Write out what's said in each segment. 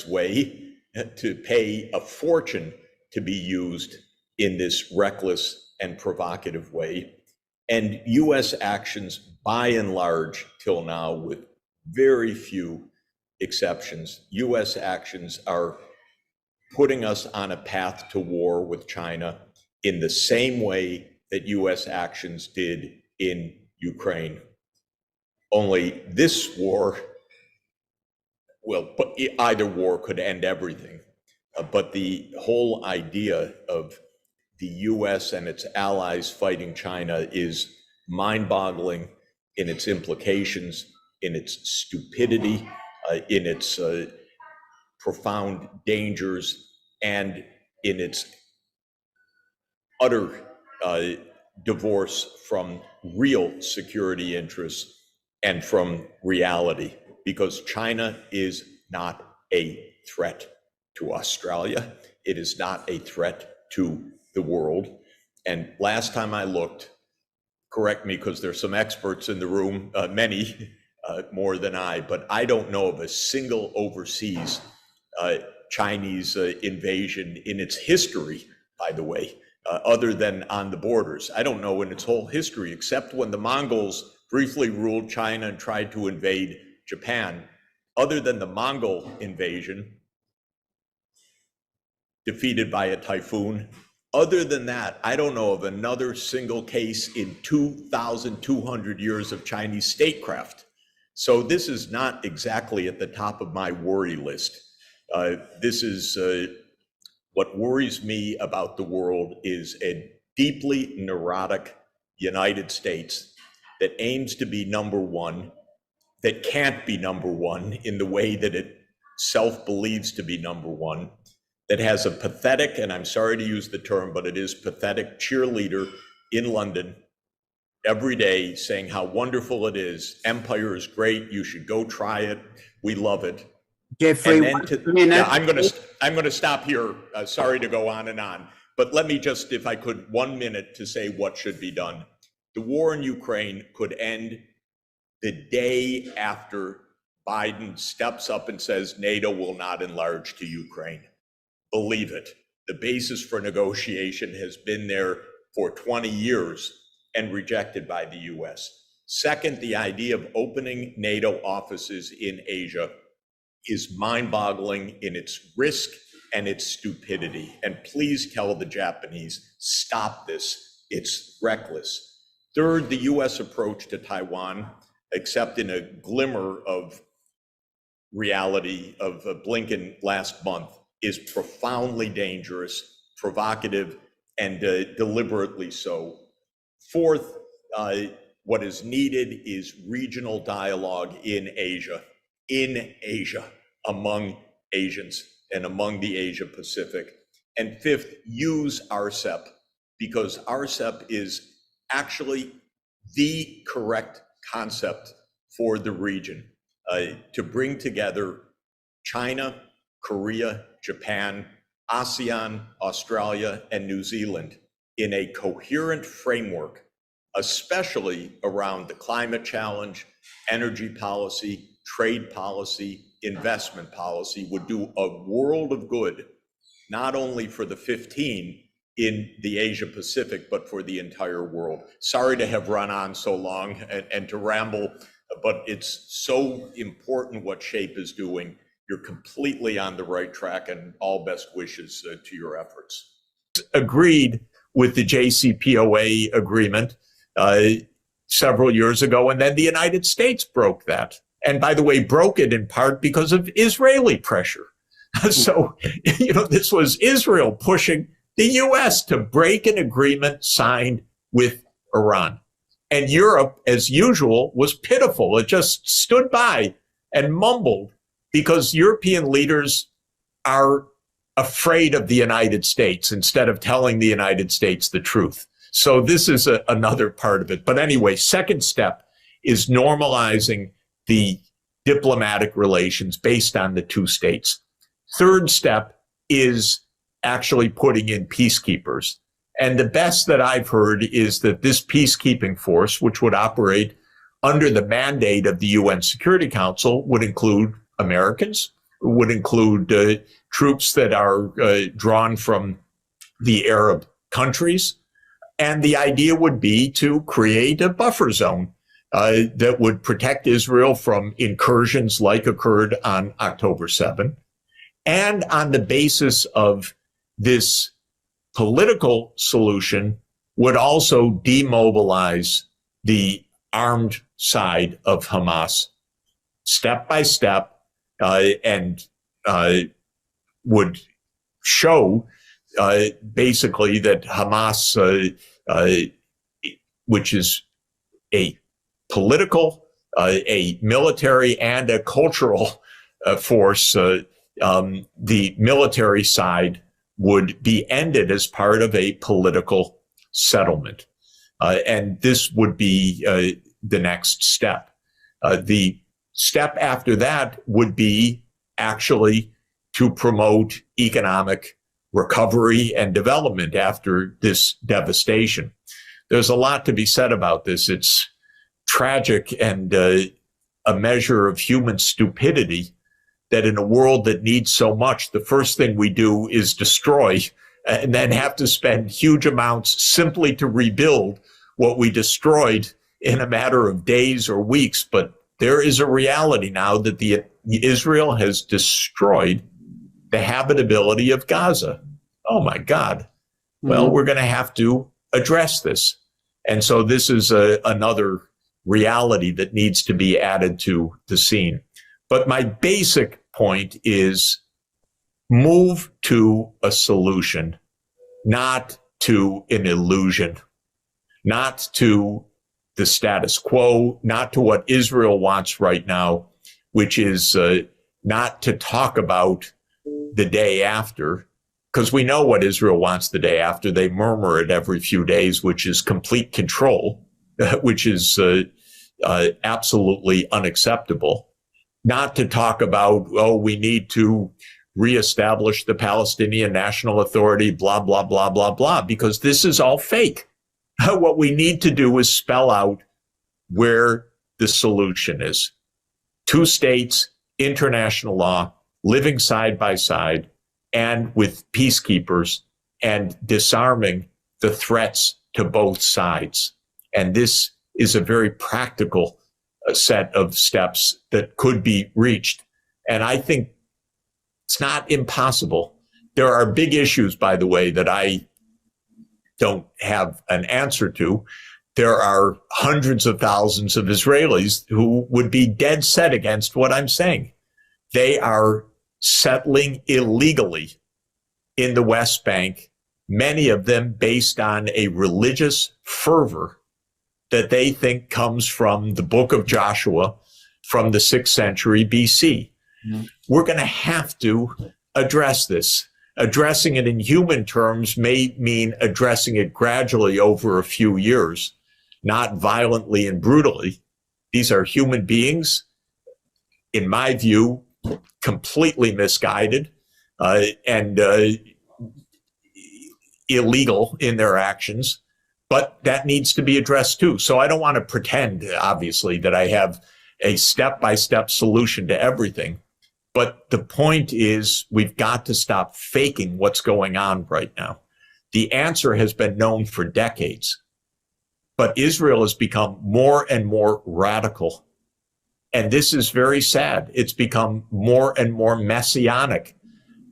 reckless way to pay a fortune to be used in this reckless and provocative way. And US actions, by and large, till now, with very few exceptions, US actions are putting us on a path to war with China in the same way that US actions did in Ukraine. Only this war, well, either war could end everything. But the whole idea of the US and its allies fighting China is mind-boggling in its implications, in its stupidity, in its profound dangers, and in its utter divorce from real security interests and from reality, because China is not a threat to Australia. It is not a threat to the world. And last time I looked, correct me because there's some experts in the room, many more than I, but I don't know of a single overseas Chinese invasion in its history, by the way, other than on the borders. I don't know in its whole history, except when the Mongols briefly ruled China and tried to invade Japan. Other than the Mongol invasion, defeated by a typhoon, other than that, I don't know of another single case in 2,200 years of Chinese statecraft. So this is not exactly at the top of my worry list. This is what worries me about the world is a deeply neurotic United States that aims to be number one, that can't be number one in the way that it self-believes to be number one, that has a pathetic, and I'm sorry to use the term, but it is pathetic, cheerleader in London every day saying how wonderful it is. Empire is great. You should go try it. We love it. Jeffrey, yeah, I'm going to stop here. Sorry to go on and on, but let me just, if I could, 1 minute to say what should be done. The war in Ukraine could end the day after Biden steps up and says NATO will not enlarge to Ukraine. Believe it. The basis for negotiation has been there for 20 years and rejected by the US. Second, the idea of opening NATO offices in Asia is mind-boggling in its risk and its stupidity. And please tell the Japanese, stop this. It's reckless. Third, the US approach to Taiwan, except in a glimmer of reality of Blinken last month, is profoundly dangerous, provocative, and deliberately so. Fourth, what is needed is regional dialogue in Asia, among Asians and among the Asia Pacific. And fifth, use RCEP, because RCEP is actually the correct concept for the region, to bring together China, Korea, Japan, ASEAN, Australia, and New Zealand in a coherent framework, especially around the climate challenge, energy policy, trade policy, investment policy, would do a world of good, not only for the 15 in the Asia Pacific, but for the entire world. Sorry to have run on so long and to ramble, but it's so important what SHAPE is doing. You're completely on the right track, and all best wishes to your efforts. Agreed with the JCPOA agreement several years ago, and then the United States broke that. And by the way, broke it in part because of Israeli pressure. So, this was Israel pushing the US to break an agreement signed with Iran. And Europe, as usual, was pitiful. It just stood by and mumbled because European leaders are afraid of the United States instead of telling the United States the truth. So this is another part of it. But anyway, second step is normalizing the diplomatic relations based on the two states. Third step is actually putting in peacekeepers. And the best that I've heard is that this peacekeeping force, which would operate under the mandate of the UN Security Council, would include Americans, would include troops that are drawn from the Arab countries. And the idea would be to create a buffer zone that would protect Israel from incursions like occurred on October 7. And on the basis of this political solution, would also demobilize the armed side of Hamas step by step, and would show basically that Hamas, which is a political, a military, and a cultural force, the military side would be ended as part of a political settlement. And this would be the next step. The step after that would be actually to promote economic recovery and development after this devastation. There's a lot to be said about this. It's tragic and a measure of human stupidity that in a world that needs so much, the first thing we do is destroy and then have to spend huge amounts simply to rebuild what we destroyed in a matter of days or weeks. But there is a reality now that Israel has destroyed the habitability of Gaza. Oh my God. Well, we're going to have to address this. And so this is another reality that needs to be added to the scene. But my basic point is move to a solution, not to an illusion, not to the status quo, not to what Israel wants right now, which is not to talk about the day after, because we know what Israel wants the day after. They murmur it every few days, which is complete control, which is absolutely unacceptable. Not to talk about, oh, we need to reestablish the Palestinian National Authority, blah, blah, blah, blah, blah, because this is all fake. What we need to do is spell out where the solution is. 2 states, international law, living side by side, and with peacekeepers, and disarming the threats to both sides. And this is a very practical set of steps that could be reached. And I think it's not impossible. There are big issues, by the way, that I don't have an answer to. There are hundreds of thousands of Israelis who would be dead set against what I'm saying. They are settling illegally in the West Bank, many of them based on a religious fervor that they think comes from the book of Joshua from the 6th century BC. We're going to have to address this. Addressing it in human terms may mean addressing it gradually over a few years, not violently and brutally. These are human beings, in my view, completely misguided and illegal in their actions. But that needs to be addressed too. So I don't want to pretend, obviously, that I have a step-by-step solution to everything. But the point is, we've got to stop faking what's going on right now. The answer has been known for decades. But Israel has become more and more radical. And this is very sad. It's become more and more messianic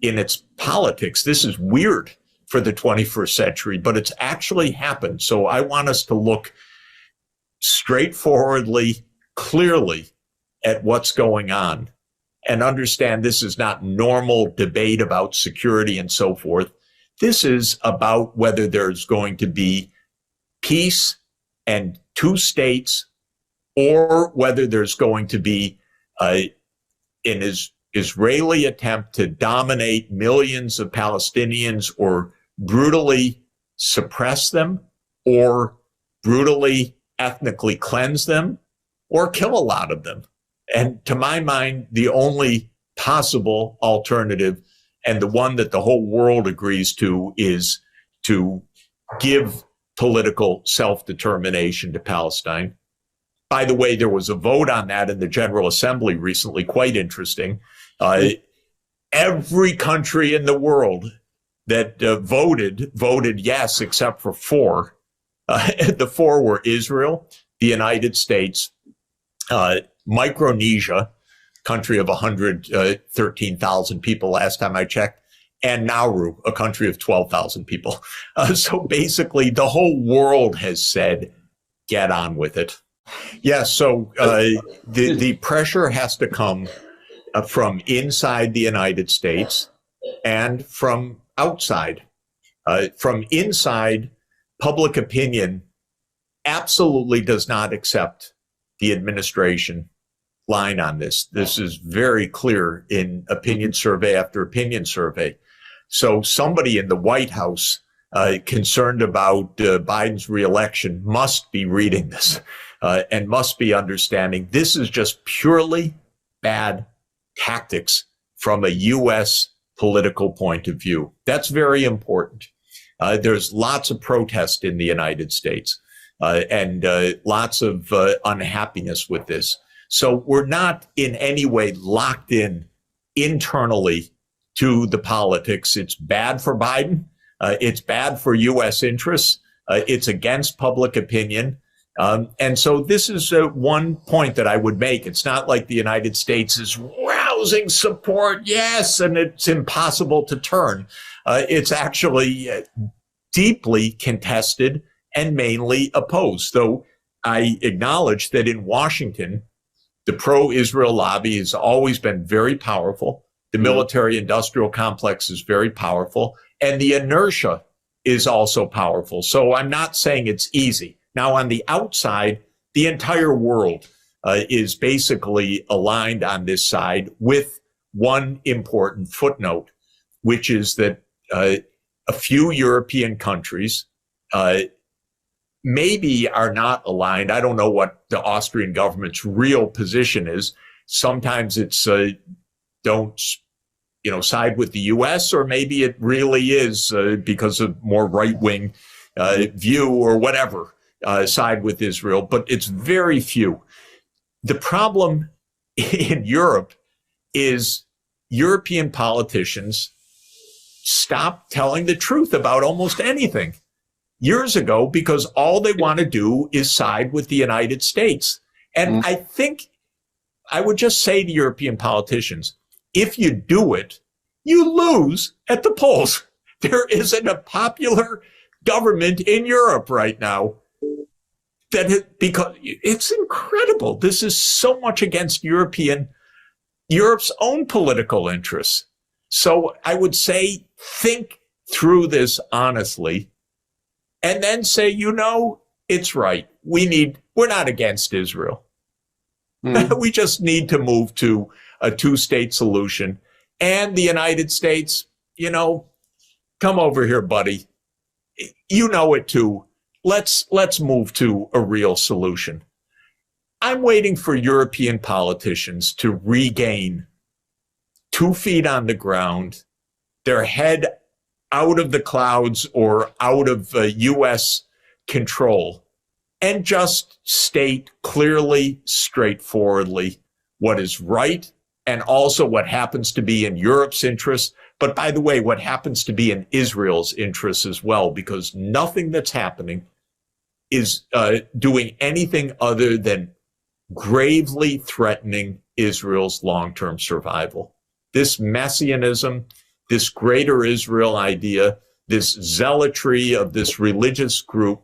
in its politics. This is weird for the 21st century, but it's actually happened. So I want us to look straightforwardly, clearly at what's going on and understand this is not normal debate about security and so forth. This is about whether there's going to be peace and 2 states, or whether there's going to be an Israeli attempt to dominate millions of Palestinians, or brutally suppress them, or brutally ethnically cleanse them, or kill a lot of them. And to my mind, the only possible alternative, and the one that the whole world agrees to, is to give political self-determination to Palestine. By the way, there was a vote on that in the General Assembly recently, quite interesting. every country in the world that voted yes, except for four. The four were Israel, the United States, Micronesia, country of 113,000 people last time I checked, and Nauru, a country of 12,000 people. So basically, the whole world has said, get on with it. Yeah, so the pressure has to come from inside the United States and from outside. From inside, public opinion absolutely does not accept the administration line on this. This is very clear in opinion survey after opinion survey. So somebody in the White House concerned about Biden's reelection must be reading this and must be understanding this is just purely bad tactics from a U.S. political point of view. That's very important. There's lots of protest in the United States and lots of unhappiness with this. So we're not in any way locked in internally to the politics. It's bad for Biden. It's bad for U.S. interests. It's against public opinion. And so this is one point that I would make. It's not like the United States is rousing support. Yes, and it's impossible to turn. It's actually deeply contested and mainly opposed. Though I acknowledge that in Washington, the pro-Israel lobby has always been very powerful. The military-industrial complex is very powerful, and the inertia is also powerful. So I'm not saying it's easy. Now, on the outside, the entire world is basically aligned on this side with one important footnote, which is that a few European countries maybe are not aligned. I don't know what the Austrian government's real position is. Sometimes it's don't, side with the U.S., or maybe it really is because of more right-wing view or whatever, side with Israel, but it's very few. The problem in Europe is European politicians stop telling the truth about almost anything years ago because all they want to do is side with the United States. And I think I would just say to European politicians, if you do it, you lose at the polls. There isn't a popular government in Europe right now because it's incredible. This is so much against Europe's own political interests. So I would say, think through this honestly and then say, it's right. We're not against Israel. We just need to move to a two-state solution. And the United States, come over here, buddy. You know it too. Let's move to a real solution. I'm waiting for European politicians to regain 2 feet on the ground, their head out of the clouds or out of U.S. control, and just state clearly, straightforwardly what is right and also what happens to be in Europe's interest. But by the way, what happens to be in Israel's interests as well, because nothing that's happening is doing anything other than gravely threatening Israel's long-term survival. This messianism, this greater Israel idea, this zealotry of this religious group,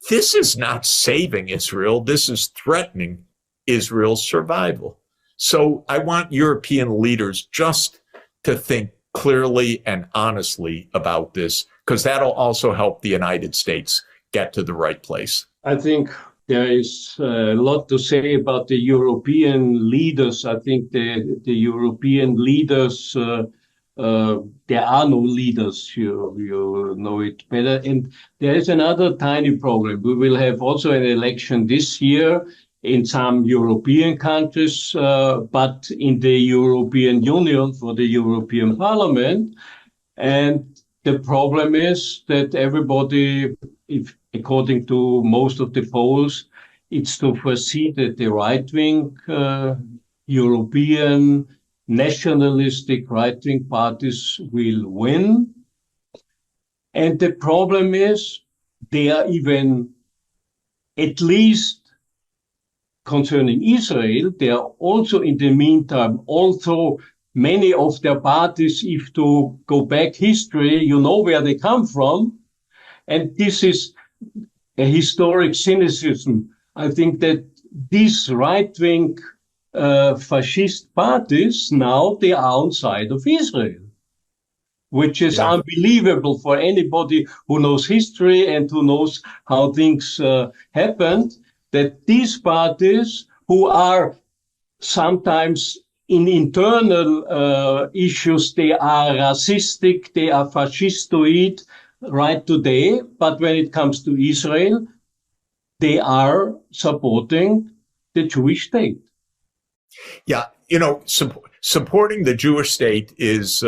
this is not saving Israel. This is threatening Israel's survival. So I want European leaders just to think clearly and honestly about this, because that'll also help the United States get to the right place. I think there is a lot to say about the European leaders. I think the European leaders, there are no leaders, you know it better. And there is another tiny problem. We will have also an election this year in some European countries, but in the European Union for the European Parliament. And the problem is that everybody, according to most of the polls, it's to foresee that the right-wing European nationalistic right-wing parties will win. And the problem is they are even, at least concerning Israel, they are also in the meantime, although many of their parties, if to go back history, you know where they come from. And this is a historic cynicism. I think that these right-wing fascist parties, now they are on side of Israel, which is unbelievable for anybody who knows history and who knows how things happened, that these parties, who are sometimes in internal issues, they are racistic, they are fascistoid right today, but when it comes to Israel, they are supporting the Jewish state. Yeah, supporting the Jewish state is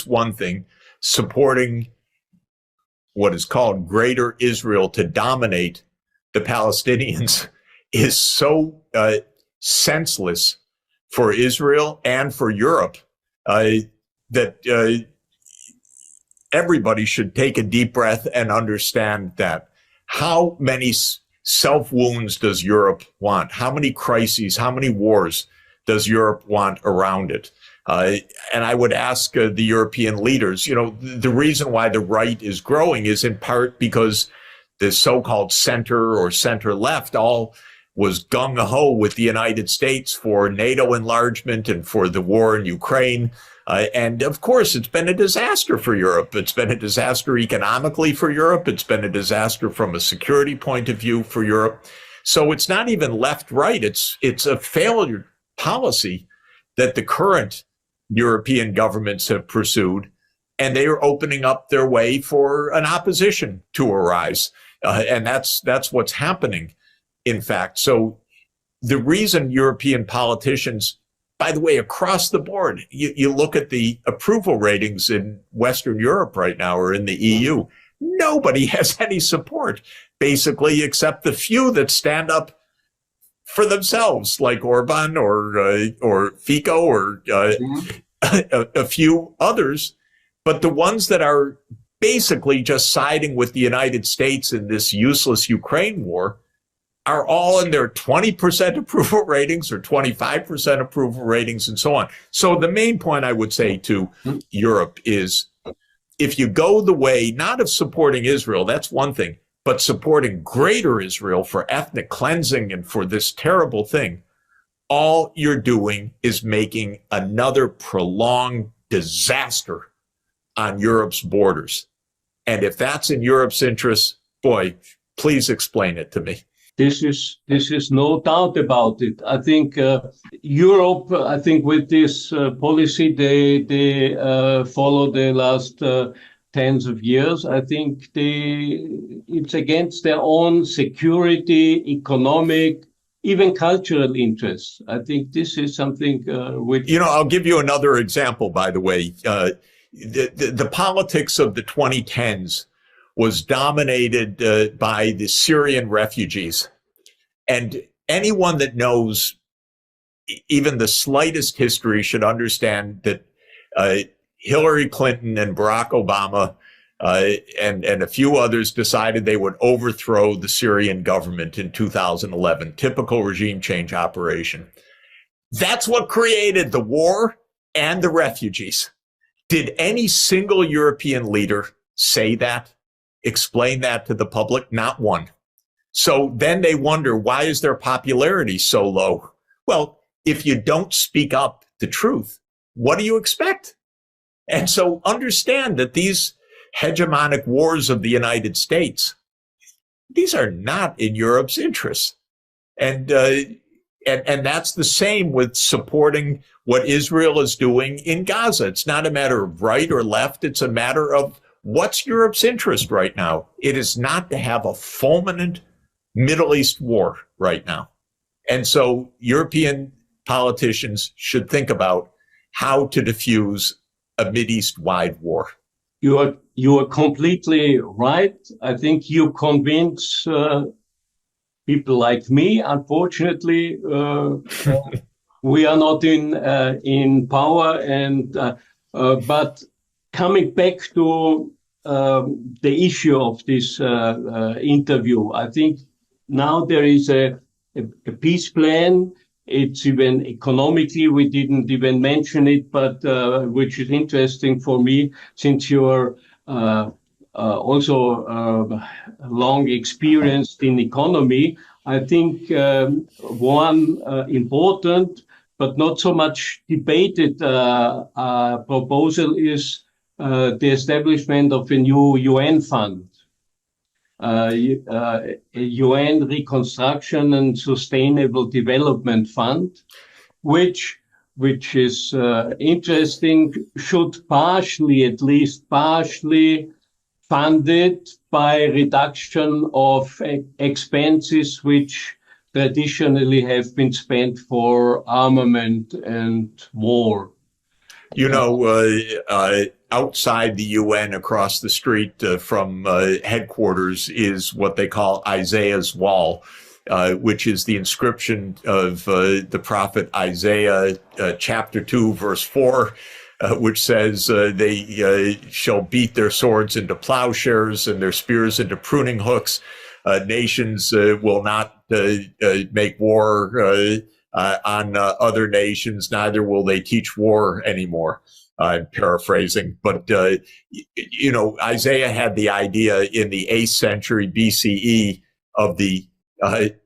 one thing. Supporting what is called Greater Israel to dominate the Palestinians is so senseless for Israel and for Europe that everybody should take a deep breath and understand that. How many self-wounds does Europe want? How many crises, how many wars does Europe want around it? And I would ask the European leaders, the reason why the right is growing is in part because the so-called center or center-left all was gung-ho with the United States for NATO enlargement and for the war in Ukraine. And of course, it's been a disaster for Europe. It's been a disaster economically for Europe. It's been a disaster from a security point of view for Europe. So it's not even left-right. It's a failure policy that the current European governments have pursued, and they are opening up their way for an opposition to arise. And that's what's happening, in fact. So the reason European politicians, by the way, across the board, you look at the approval ratings in Western Europe right now or in the EU, nobody has any support, basically, except the few that stand up for themselves, like Orban or Fico or a few others. But the ones that are basically just siding with the United States in this useless Ukraine war are all in their 20% approval ratings or 25% approval ratings and so on. So the main point I would say to Europe is, if you go the way, not of supporting Israel, that's one thing, but supporting Greater Israel for ethnic cleansing and for this terrible thing, all you're doing is making another prolonged disaster on Europe's borders. And if that's in Europe's interest, boy, please explain it to me. This is no doubt about it. I think Europe, with this policy they follow the last tens of years, I think it's against their own security, economic, even cultural interests. I think this is something which... I'll give you another example, by the way. The politics of the 2010s was dominated by the Syrian refugees. And anyone that knows even the slightest history should understand that Hillary Clinton and Barack Obama and a few others decided they would overthrow the Syrian government in 2011, typical regime change operation. That's what created the war and the refugees. Did any single European leader say that? Explain that to the public? Not one. So then they wonder, why is their popularity so low? Well, if you don't speak up the truth, what do you expect? And so understand that these hegemonic wars of the United States, these are not in Europe's interests. And that's the same with supporting what Israel is doing in Gaza. It's not a matter of right or left. It's a matter of what's Europe's interest right now. It is not to have a fulminant Middle East war right now. And so European politicians should think about how to diffuse a Mideast-wide war. You are completely right. I think you convince people like me, unfortunately, we are not in power, and but coming back to the issue of this interview, I think now there is a peace plan. It's even economically, we didn't even mention it, but which is interesting for me, since you're also long experienced in economy. I think one important but not so much debated proposal is the establishment of a new UN fund, a UN Reconstruction and Sustainable Development Fund, which is interesting, should partially, at least partially, funded by reduction of expenses which traditionally have been spent for armament and war. You know, outside the UN, across the street from headquarters, is what they call Isaiah's Wall, which is the inscription of the prophet Isaiah, chapter 2, verse 4, which says they shall beat their swords into plowshares and their spears into pruning hooks. Nations will not make war on other nations, neither will they teach war anymore. I'm paraphrasing, but you know, Isaiah had the idea in the 8th century BCE of the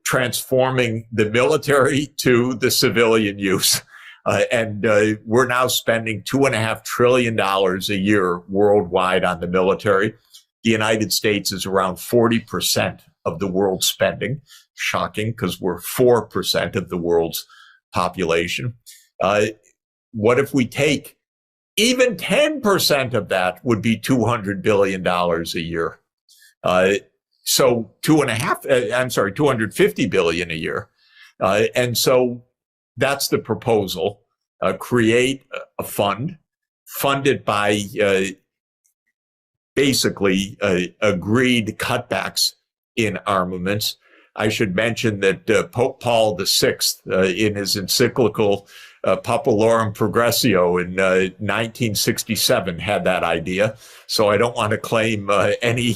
transforming the military to the civilian use. And we're now spending $2.5 trillion a year worldwide on the military. The United States is around 40% of the world's spending. Shocking, because we're 4% of the world's population. What if we take even 10% of that would be $200 billion a year. So $250 billion a year. And so that's the proposal. Create a fund funded by basically agreed cutbacks in armaments. I should mention that Pope Paul VI, in his encyclical Populorum Progressio in 1967, had that idea. So I don't want to claim any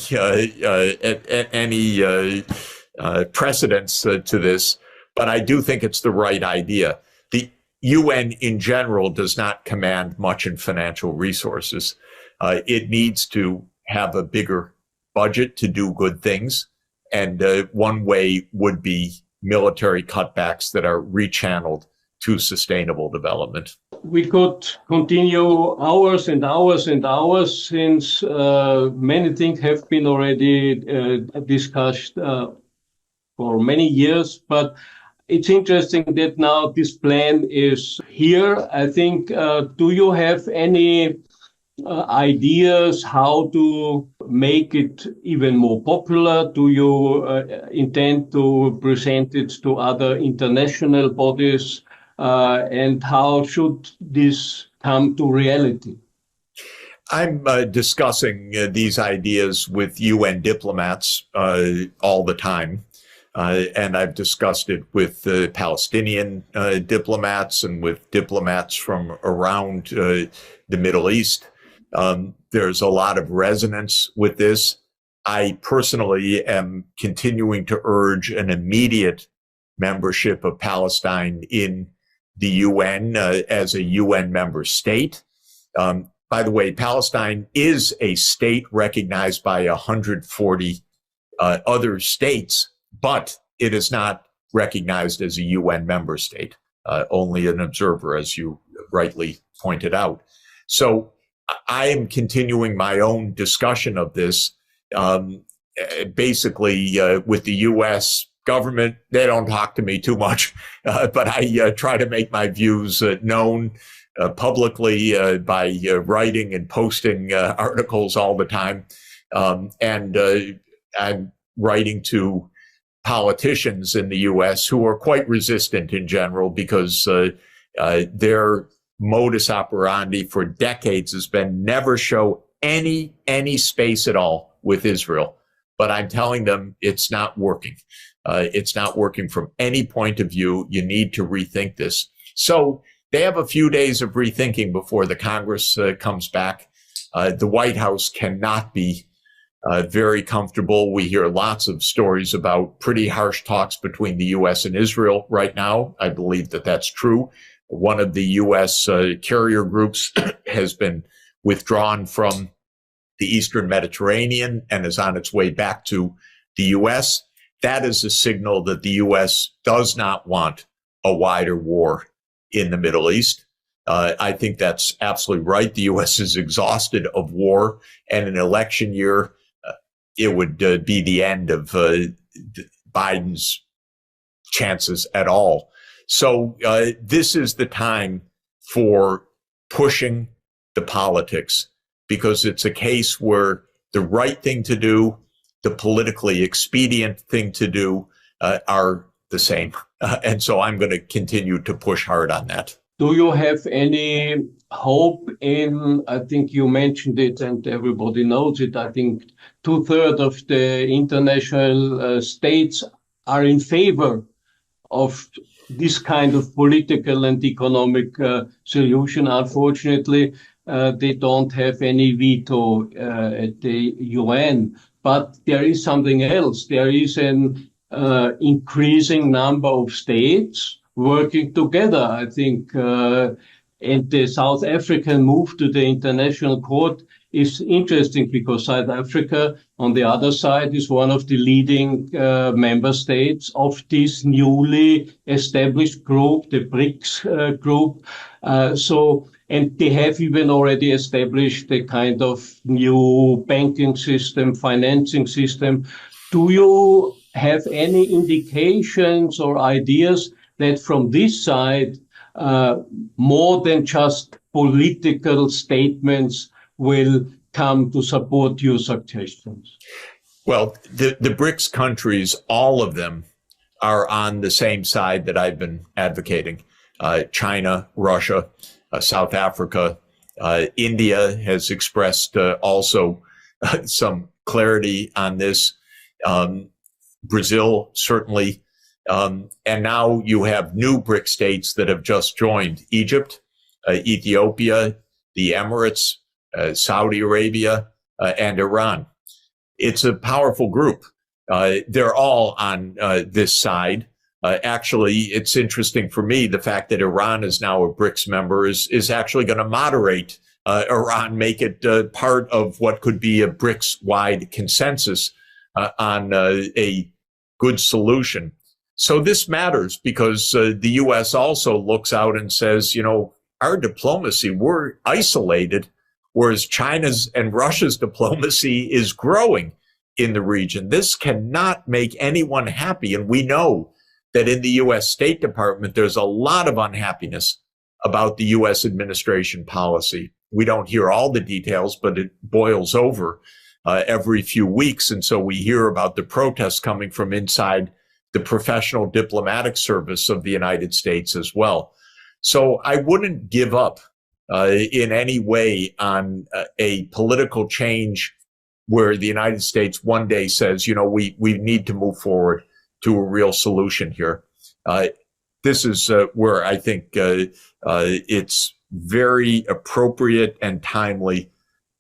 precedence to this, but I do think it's the right idea. The UN in general does not command much in financial resources. It needs to have a bigger budget to do good things. And one way would be military cutbacks that are rechanneled to sustainable development. We could continue hours and hours and hours, since many things have been already discussed for many years. But it's interesting that now this plan is here. I think, do you have any ideas how to make it even more popular? Do you intend to present it to other international bodies? And how should this come to reality? I'm discussing these ideas with UN diplomats all the time. And I've discussed it with Palestinian diplomats and with diplomats from around the Middle East. There's a lot of resonance with this. I personally am continuing to urge an immediate membership of Palestine in the UN as a UN member state. By the way, Palestine is a state recognized by 140 other states, but it is not recognized as a UN member state, only an observer, as you rightly pointed out. So I am continuing my own discussion of this, basically with the U.S. government. They don't talk to me too much, but I try to make my views known publicly by writing and posting articles all the time. And I'm writing to politicians in the U.S. who are quite resistant in general, because their modus operandi for decades has been never show any space at all with Israel. But I'm telling them it's not working. It's not working from any point of view. You need to rethink this. So they have a few days of rethinking before the Congress comes back. The White House cannot be very comfortable. We hear lots of stories about pretty harsh talks between the U.S. and Israel right now. I believe that that's true. One of the U.S. Carrier groups has been withdrawn from the Eastern Mediterranean and is on its way back to the U.S. That is a signal that the U.S. does not want a wider war in the Middle East. I think that's absolutely right. The U.S. is exhausted of war, and an election year, it would be the end of Biden's chances at all. So this is the time for pushing the politics, because it's a case where the right thing to do, the politically expedient thing to do are the same. And so I'm going to continue to push hard on that. Do you have any hope in, I think you mentioned it and everybody knows it, I think 2/3 of the international states are in favor of this kind of political and economic solution. Unfortunately, they don't have any veto at the UN. But there is something else. There is an increasing number of states working together. I think, and the South African move to the International Court is interesting because South Africa, on the other side, is one of the leading member states of this newly established group, the BRICS group. And they have even already established a kind of new banking system, financing system. Do you have any indications or ideas that from this side, more than just political statements will come to support your suggestions? Well, the BRICS countries, all of them are on the same side that I've been advocating. China, Russia, South Africa, India has expressed also some clarity on this. Brazil, certainly. And now you have new BRIC states that have just joined: Egypt, Ethiopia, the Emirates, Saudi Arabia, and Iran. It's a powerful group. They're all on this side. Actually, it's interesting for me, the fact that Iran is now a BRICS member is actually going to moderate Iran, make it part of what could be a BRICS-wide consensus on a good solution. So this matters because the U.S. also looks out and says, you know, our diplomacy, we're isolated, whereas China's and Russia's diplomacy is growing in the region. This cannot make anyone happy. And we know that in the U.S. State Department, there's a lot of unhappiness about the U.S. administration policy. We don't hear all the details, but it boils over every few weeks. And so we hear about the protests coming from inside the professional diplomatic service of the United States as well. So I wouldn't give up in any way on a political change where the United States one day says, you know, we need to move forward to a real solution here. This is where I think it's very appropriate and timely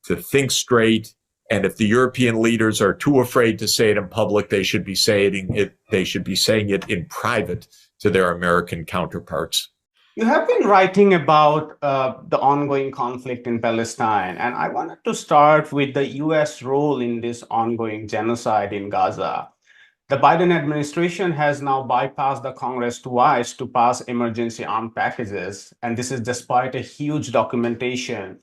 to think straight. And if the European leaders are too afraid to say it in public, they should be saying it. They should be saying it in private to their American counterparts. You have been writing about the ongoing conflict in Palestine, and I wanted to start with the U.S. role in this ongoing genocide in Gaza. The Biden administration has now bypassed the Congress twice to pass emergency armed packages, and this is despite a huge documentation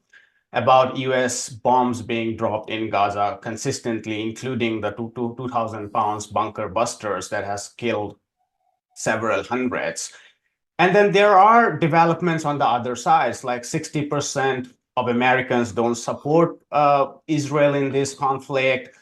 about U.S. bombs being dropped in Gaza consistently, including the 2,000 pounds bunker busters that has killed several hundreds. And then there are developments on the other sides, like 60% of Americans don't support Israel in this conflict.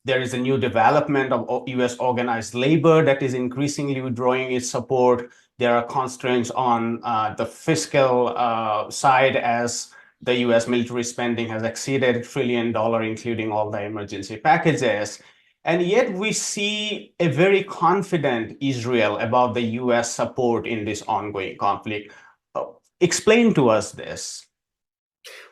There is a new development of U.S. organized labor that is increasingly withdrawing its support. There are constraints on the fiscal side as the U.S. military spending has exceeded $1 trillion, including all the emergency packages. And yet we see a very confident Israel about the U.S. support in this ongoing conflict. Explain to us this.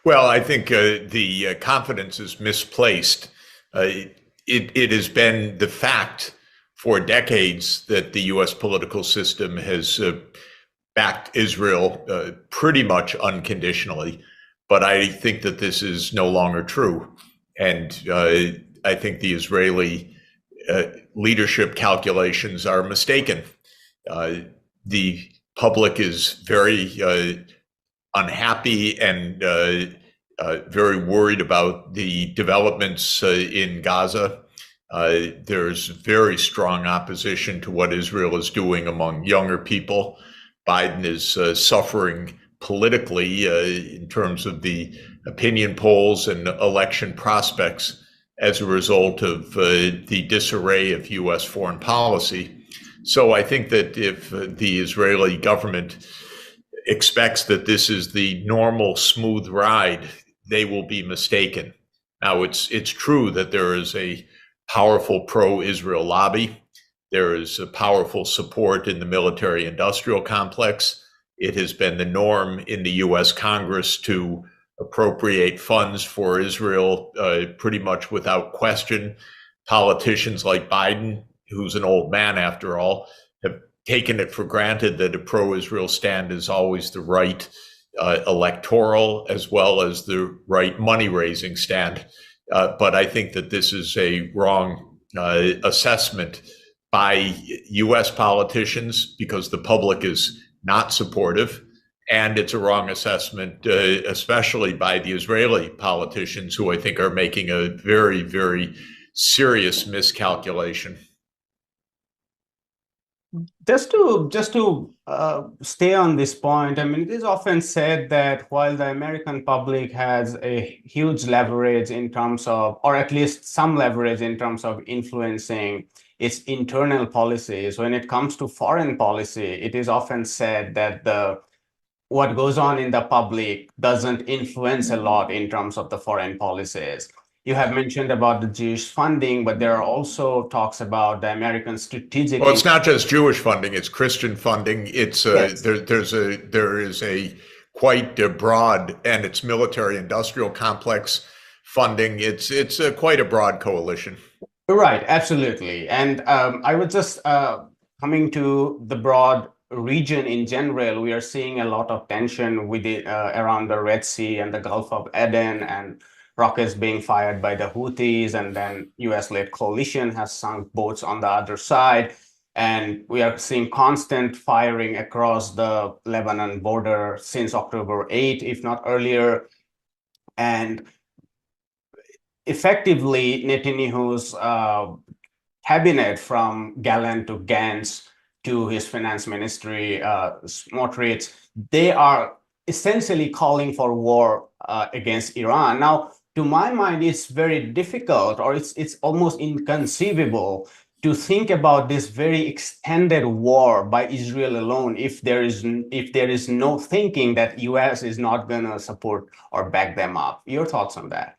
Well, I think the confidence is misplaced. It has been the fact for decades that the U.S. political system has backed Israel pretty much unconditionally. But I think that this is no longer true. And I think the Israeli leadership calculations are mistaken. The public is very unhappy and very worried about the developments in Gaza. There's very strong opposition to what Israel is doing among younger people. Biden is suffering politically in terms of the opinion polls and election prospects as a result of the disarray of U.S. foreign policy. So I think that if the Israeli government expects that this is the normal smooth ride, they will be mistaken. Now, it's true that there is a powerful pro-Israel lobby. There is a powerful support in the military-industrial complex. It has been the norm in the U.S. Congress to appropriate funds for Israel pretty much without question. Politicians like Biden, who's an old man after all, have taken it for granted that a pro-Israel stand is always the right electoral as well as the right money-raising stand. But I think that this is a wrong assessment by U.S. politicians because the public is not supportive. And it's a wrong assessment, especially by the Israeli politicians who I think are making a very, very serious miscalculation. Just to stay on this point, I mean, it is often said that while the American public has a huge leverage in terms of, or at least some leverage in terms of influencing its internal policies, when it comes to foreign policy, it is often said that what goes on in the public doesn't influence a lot in terms of the foreign policies. You have mentioned about the Jewish funding, but there are also talks about the American strategic. Well, it's not just Jewish funding; it's Christian funding. It's Yes. there is a quite broad, and it's military-industrial complex funding. It's quite a broad coalition. Right, absolutely. And I was just coming to the broad region in general. We are seeing a lot of tension with it around the Red Sea and the Gulf of Aden, and rockets being fired by the Houthis, and then US-led coalition has sunk boats on the other side. And we are seeing constant firing across the Lebanon border since October 8, if not earlier. And effectively, Netanyahu's cabinet, from Gallant to Gantz to his finance ministry, Smotrich, they are essentially calling for war against Iran. Now, to my mind, it's very difficult, or it's almost inconceivable to think about this very extended war by Israel alone if there is no thinking that US is not going to support or back them up. Your thoughts on that?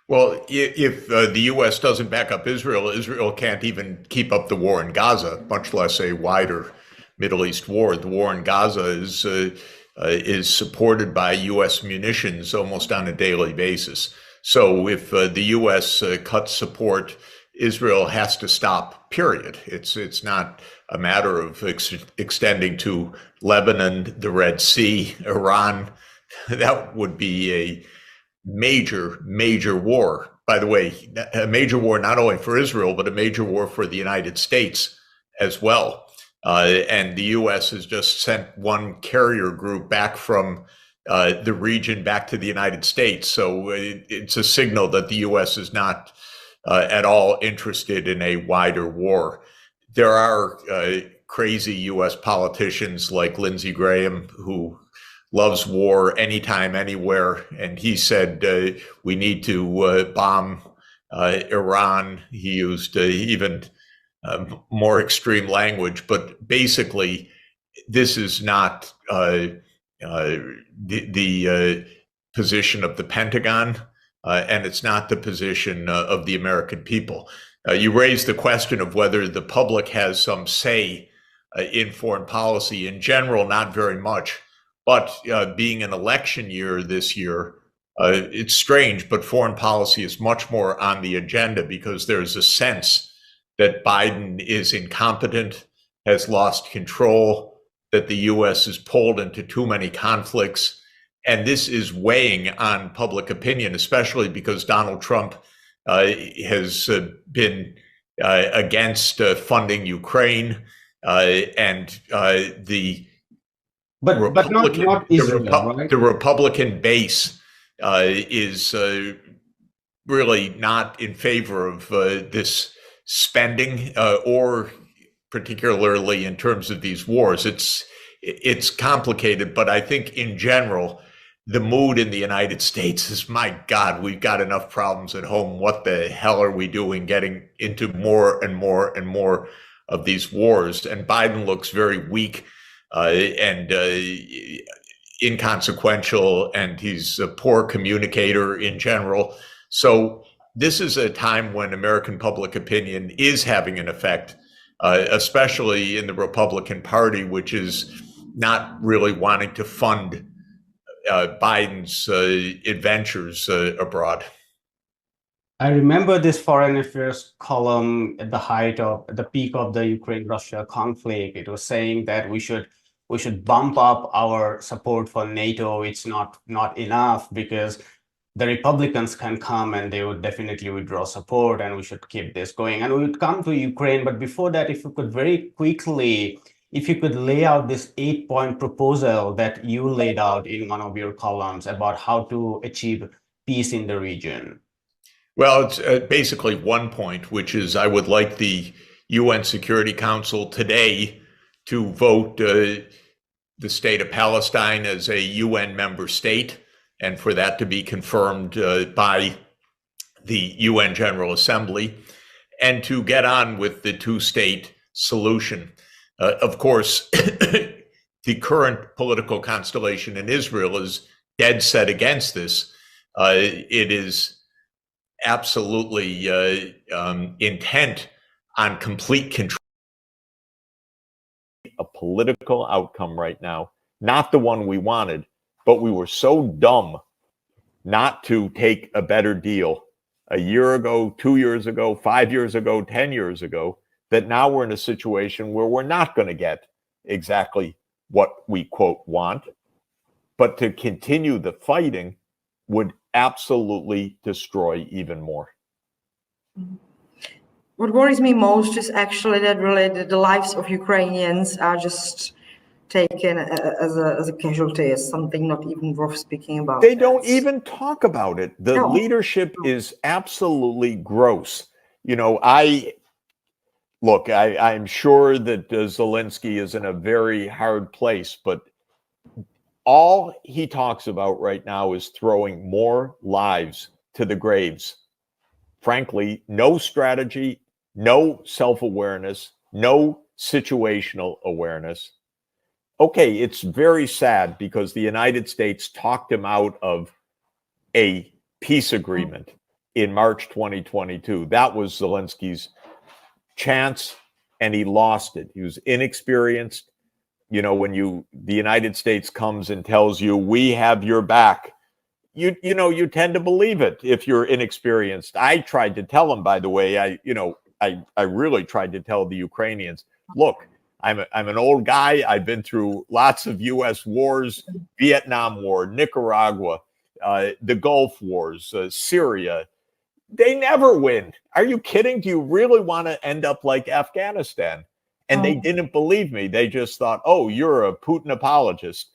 Well, if the U.S. doesn't back up Israel, Israel can't even keep up the war in Gaza, much less a wider Middle East war. The war in Gaza is supported by U.S. munitions almost on a daily basis. So if the U.S. cuts support, Israel has to stop, period. It's not a matter of extending to Lebanon, the Red Sea, Iran. That would be a major war. By the way, a major war not only for Israel, but a major war for the United States as well. And the U.S. has just sent one carrier group back from the region back to the United States. So it's a signal that the U.S. is not at all interested in a wider war. There are crazy U.S. politicians like Lindsey Graham who loves war anytime, anywhere. And he said we need to bomb Iran. He used even more extreme language, but basically, this is not the position of the Pentagon, and it's not the position of the American people. You raised the question of whether the public has some say in foreign policy. In general, not very much. But being an election year this year, it's strange, but foreign policy is much more on the agenda because there's a sense that Biden is incompetent, has lost control, that the U.S. is pulled into too many conflicts. And this is weighing on public opinion, especially because Donald Trump has been against funding Ukraine and the But not Israel, right? the Republican base is really not in favor of this spending or particularly in terms of these wars. It's complicated, but I think in general, the mood in the United States is, my God, we've got enough problems at home. What the hell are we doing getting into more and more and more of these wars? And Biden looks very weak and inconsequential, and he's a poor communicator in general. So this is a time when American public opinion is having an effect, especially in the Republican Party, which is not really wanting to fund Biden's adventures abroad. I remember this foreign affairs column at the peak of the Ukraine-Russia conflict. It was saying that we should bump up our support for NATO. It's not enough because the Republicans can come and they would definitely withdraw support, and we should keep this going. And we would come to Ukraine. But before that, if you could very quickly, if you could lay out this 8-point proposal that you laid out in one of your columns about how to achieve peace in the region. Well, it's basically 1 point, which is I would like the UN Security Council today to vote the state of Palestine as a UN member state, and for that to be confirmed by the UN General Assembly, and to get on with the two-state solution. Of course, the current political constellation in Israel is dead set against this. It is absolutely intent on complete control. A political outcome right now, not the one we wanted, but we were so dumb not to take a better deal a year ago, 2 years ago, 5 years ago, 10 years ago, that now we're in a situation where we're not going to get exactly what we, quote, want. But to continue the fighting would absolutely destroy even more. What worries me most is actually that really the lives of Ukrainians are just taken as a casualty, as something not even worth speaking about. They don't even talk about it. The leadership is absolutely gross. You know, I'm sure that Zelensky is in a very hard place, but all he talks about right now is throwing more lives to the graves. Frankly, no strategy, no self-awareness, no situational awareness. Okay, it's very sad because the United States talked him out of a peace agreement in March 2022. That was Zelensky's chance, and he lost it. He was inexperienced. You know, when the United States comes and tells you, we have your back, you tend to believe it if you're inexperienced. I tried to tell him, by the way, I really tried to tell the Ukrainians, look, I'm an old guy. I've been through lots of U.S. wars, Vietnam War, Nicaragua, the Gulf Wars, Syria. They never win. Are you kidding? Do you really want to end up like Afghanistan? And they didn't believe me. They just thought, oh, you're a Putin apologist.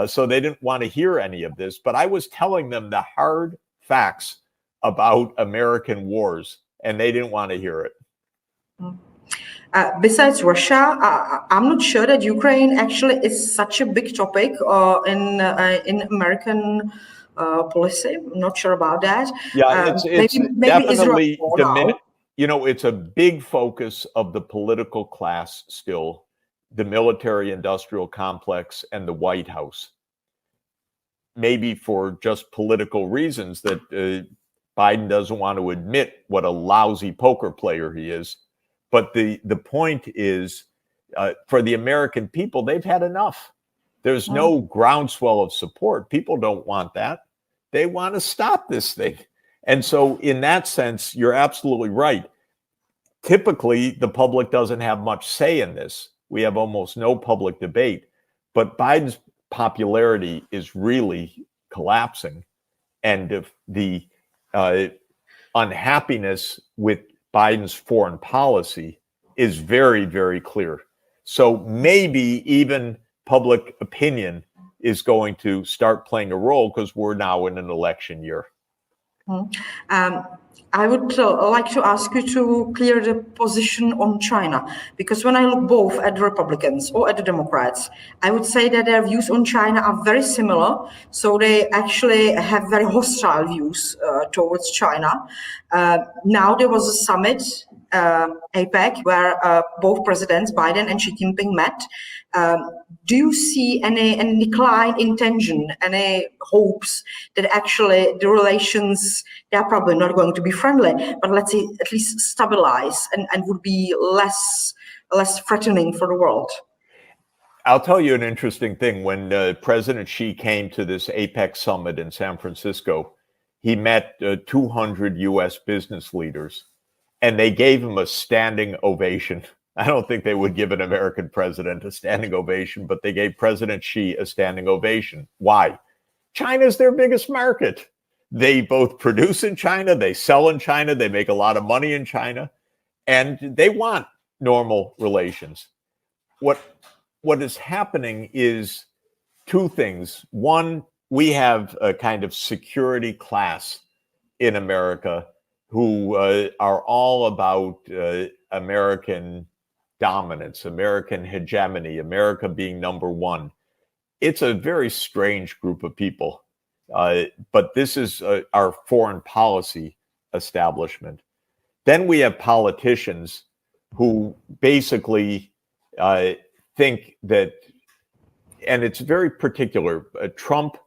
So they didn't want to hear any of this. But I was telling them the hard facts about American wars, and they didn't want to hear it. Besides Russia, I'm not sure that Ukraine actually is such a big topic in American policy. I'm not sure about that. Yeah, it's maybe definitely diminished. You know, it's a big focus of the political class still, the military-industrial complex and the White House. Maybe for just political reasons that Biden doesn't want to admit what a lousy poker player he is. But the point is, for the American people, they've had enough. There's no groundswell of support. People don't want that. They want to stop this thing. And so in that sense, you're absolutely right. Typically, the public doesn't have much say in this. We have almost no public debate. But Biden's popularity is really collapsing. And if the unhappiness with Biden's foreign policy is very, very clear. So maybe even public opinion is going to start playing a role because we're now in an election year. I would like to ask you to clear the position on China, because when I look both at the Republicans or at the Democrats, I would say that their views on China are very similar. So they actually have very hostile views towards China. Now there was a summit, APEC, where both presidents, Biden and Xi Jinping, met. Do you see any decline in tension, any hopes that actually the relations, they're probably not going to be friendly, but let's say at least stabilize and would be less threatening for the world? I'll tell you an interesting thing. When President Xi came to this APEC summit in San Francisco, he met 200 U.S. business leaders, and they gave him a standing ovation. I don't think they would give an American president a standing ovation, but they gave President Xi a standing ovation. Why? China's their biggest market. They both produce in China, they sell in China, they make a lot of money in China, and they want normal relations. What is happening is two things. One, we have a kind of security class in America who are all about American dominance, American hegemony, America being number one. It's a very strange group of people, but this is our foreign policy establishment. Then we have politicians who basically think that, and it's very particular, Trump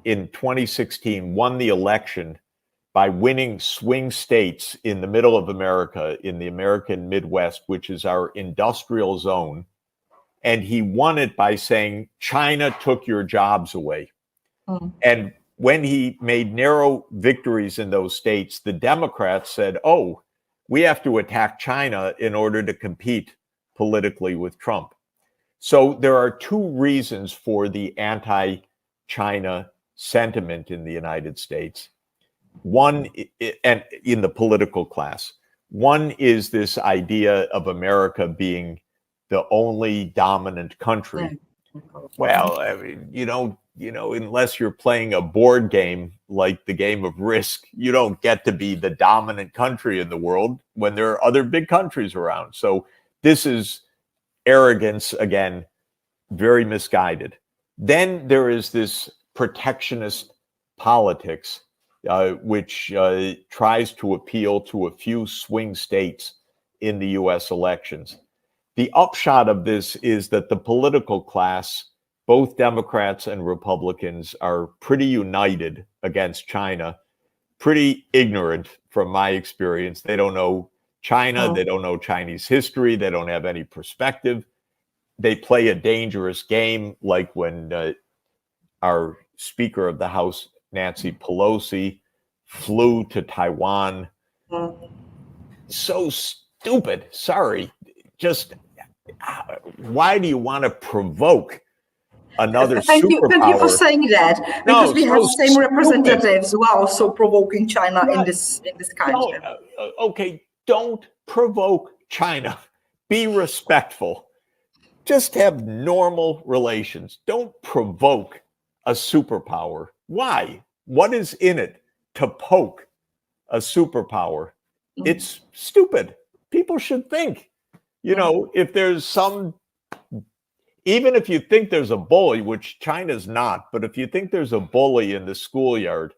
in 2016 won the election by winning swing states in the middle of America, in the American Midwest, which is our industrial zone. And he won it by saying, China took your jobs away. And when he made narrow victories in those states, the Democrats said, oh, we have to attack China in order to compete politically with Trump. So there are two reasons for the anti-China sentiment in the United States. One, and in the political class, one is this idea of America being the only dominant country. Well, I mean, unless you're playing a board game like the game of Risk, you don't get to be the dominant country in the world when there are other big countries around. So this is arrogance, again, very misguided. Then there is this protectionist politics, which tries to appeal to a few swing states in the US elections. The upshot of this is that the political class, both Democrats and Republicans, are pretty united against China, pretty ignorant from my experience. They don't know China, they don't know Chinese history, they don't have any perspective. They play a dangerous game, like when our Speaker of the House, Nancy Pelosi, flew to Taiwan. So stupid. Sorry. Just why do you want to provoke another superpower? Thank you for saying that, because we have the same representatives who are also provoking China in this kind. Okay, don't provoke China. Be respectful. Just have normal relations. Don't provoke a superpower. Why? What is in it to poke a superpower? It's stupid. People should think. If there's even if you think there's a bully, which China's not, but if you think there's a bully in the schoolyard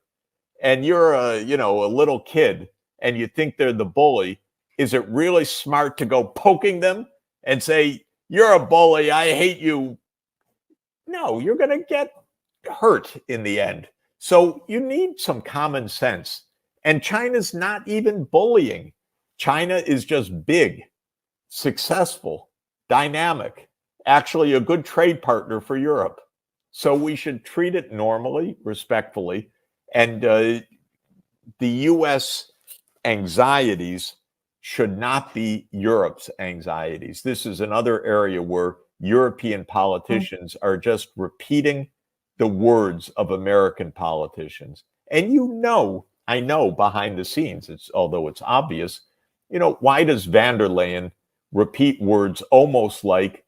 and you're a little kid and you think they're the bully, is it really smart to go poking them and say, you're a bully, I hate you? No, you're going to get hurt in the end. So you need some common sense. And China's not even bullying. China is just big, successful, dynamic, actually a good trade partner for Europe. So we should treat it normally, respectfully, and the U.S. anxieties should not be Europe's anxieties. This is another area where European politicians are just repeating the words of American politicians. And I know behind the scenes, although it's obvious, why does van der Leyen repeat words almost like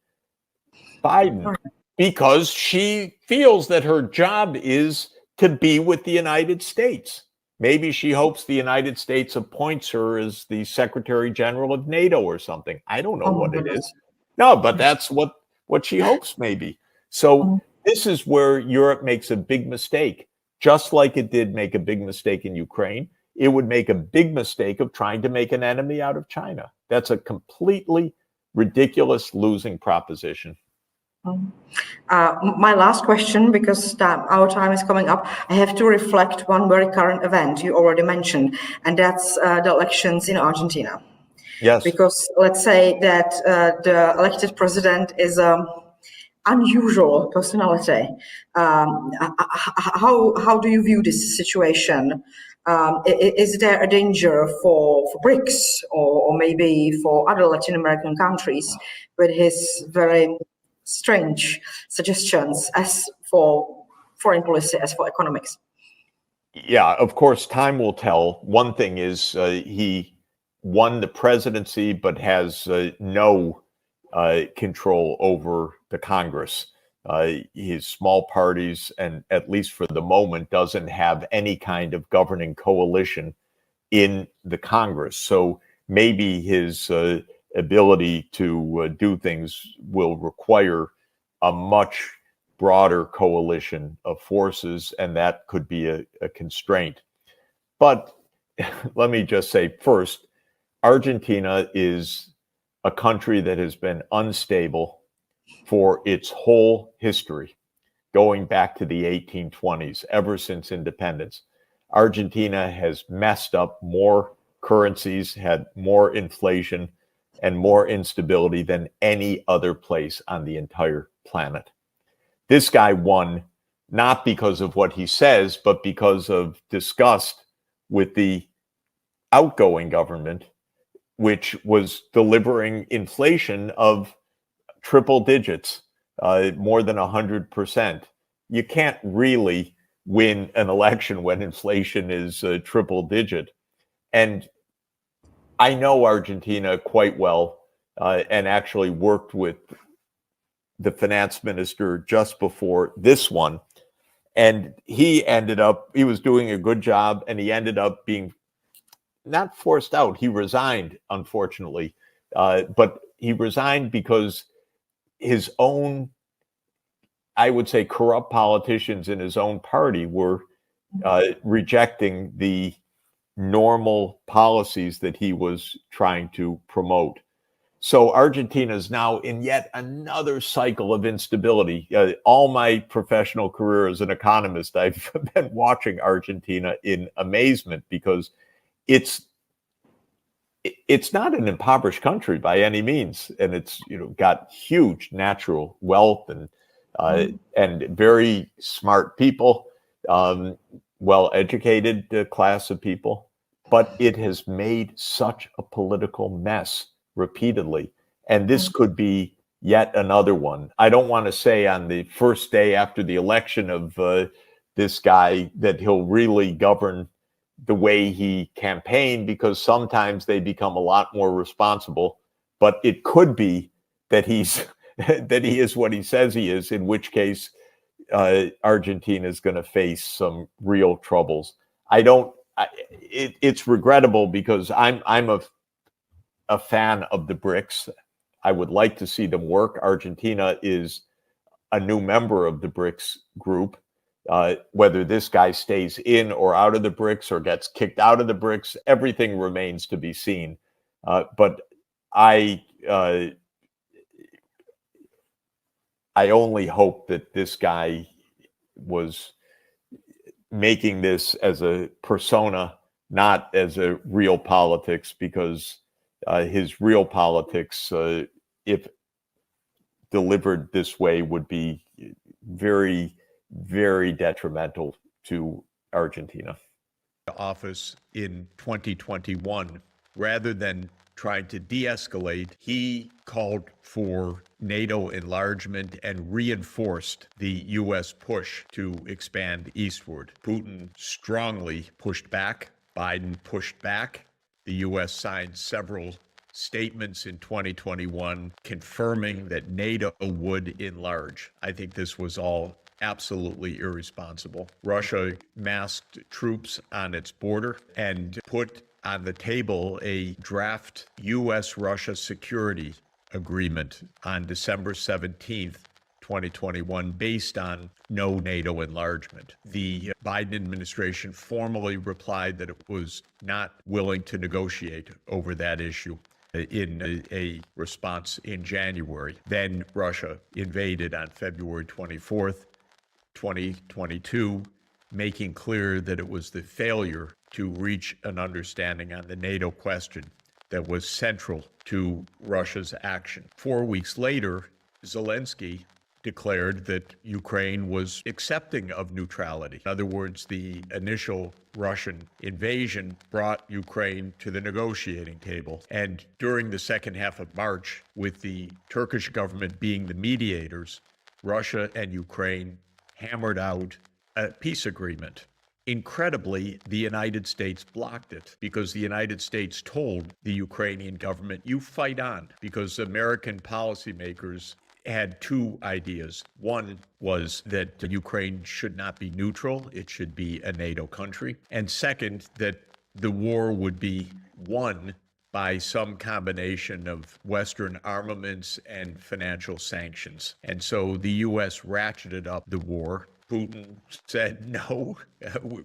Biden? Because she feels that her job is to be with the United States. Maybe she hopes the United States appoints her as the Secretary General of NATO or something. I don't know what it is. No, but that's what she hopes maybe. So this is where Europe makes a big mistake. Just like it did make a big mistake in Ukraine, it would make a big mistake of trying to make an enemy out of China. That's a completely ridiculous losing proposition. My last question, because our time is coming up, I have to reflect one very current event you already mentioned, and that's the elections in Argentina. Yes. Because let's say that the elected president is an unusual personality. How do you view this situation? Is there a danger for BRICS or maybe for other Latin American countries with his very strange suggestions as for foreign policy, as for economics? Yeah, of course, time will tell. One thing is he won the presidency, but has no control over the Congress. His small parties, and at least for the moment, doesn't have any kind of governing coalition in the Congress. So maybe his ability to do things will require a much broader coalition of forces, and that could be a constraint. But let me just say first, Argentina is a country that has been unstable for its whole history, going back to the 1820s, ever since independence. Argentina has messed up more currencies, had more inflation and more instability than any other place on the entire planet. This guy won not because of what he says, but because of disgust with the outgoing government, which was delivering inflation of triple digits, more than 100%. You can't really win an election when inflation is triple digit. And I know Argentina quite well, and actually worked with the finance minister just before this one. And he was doing a good job, and he ended up being not forced out. He resigned, unfortunately. But he resigned because his own, I would say, corrupt politicians in his own party were rejecting the normal policies that he was trying to promote. So Argentina is now in yet another cycle of instability. All my professional career as an economist, I've been watching Argentina in amazement, because it's not an impoverished country by any means, and it's got huge natural wealth and very smart people, well-educated class of people, but it has made such a political mess repeatedly, and this could be yet another one. I don't want to say on the first day after the election of this guy that he'll really govern the way he campaigned, because sometimes they become a lot more responsible, but it could be that that he is what he says he is, in which case Argentina is going to face some real troubles. It's regrettable, because I'm a fan of the BRICS. I would like to see them work. Argentina is a new member of the BRICS group. Whether this guy stays in or out of the BRICS or gets kicked out of the BRICS, everything remains to be seen. But I only hope that this guy was making this as a persona, not as a real politics, because his real politics, if delivered this way, would be very, very detrimental to Argentina. Office in 2021, rather than trying to de-escalate, he called for NATO enlargement and reinforced the U.S. push to expand eastward. Putin strongly pushed back. Biden pushed back. The U.S. signed several statements in 2021 confirming that NATO would enlarge. I think this was all absolutely irresponsible. Russia massed troops on its border and put on the table a draft U.S.-Russia security agreement on December 17th, 2021, based on no NATO enlargement. The Biden administration formally replied that it was not willing to negotiate over that issue in a response in January. Then Russia invaded on February 24th, 2022, making clear that it was the failure to reach an understanding on the NATO question that was central to Russia's action. 4 weeks later, Zelensky declared that Ukraine was accepting of neutrality. In other words, the initial Russian invasion brought Ukraine to the negotiating table. And during the second half of March, with the Turkish government being the mediators, Russia and Ukraine hammered out a peace agreement. Incredibly, the United States blocked it because the United States told the Ukrainian government, you fight on, because American policymakers had two ideas. One was that Ukraine should not be neutral, it should be a NATO country. And second, that the war would be won by some combination of Western armaments and financial sanctions. And so the U.S. ratcheted up the war. Putin said, no,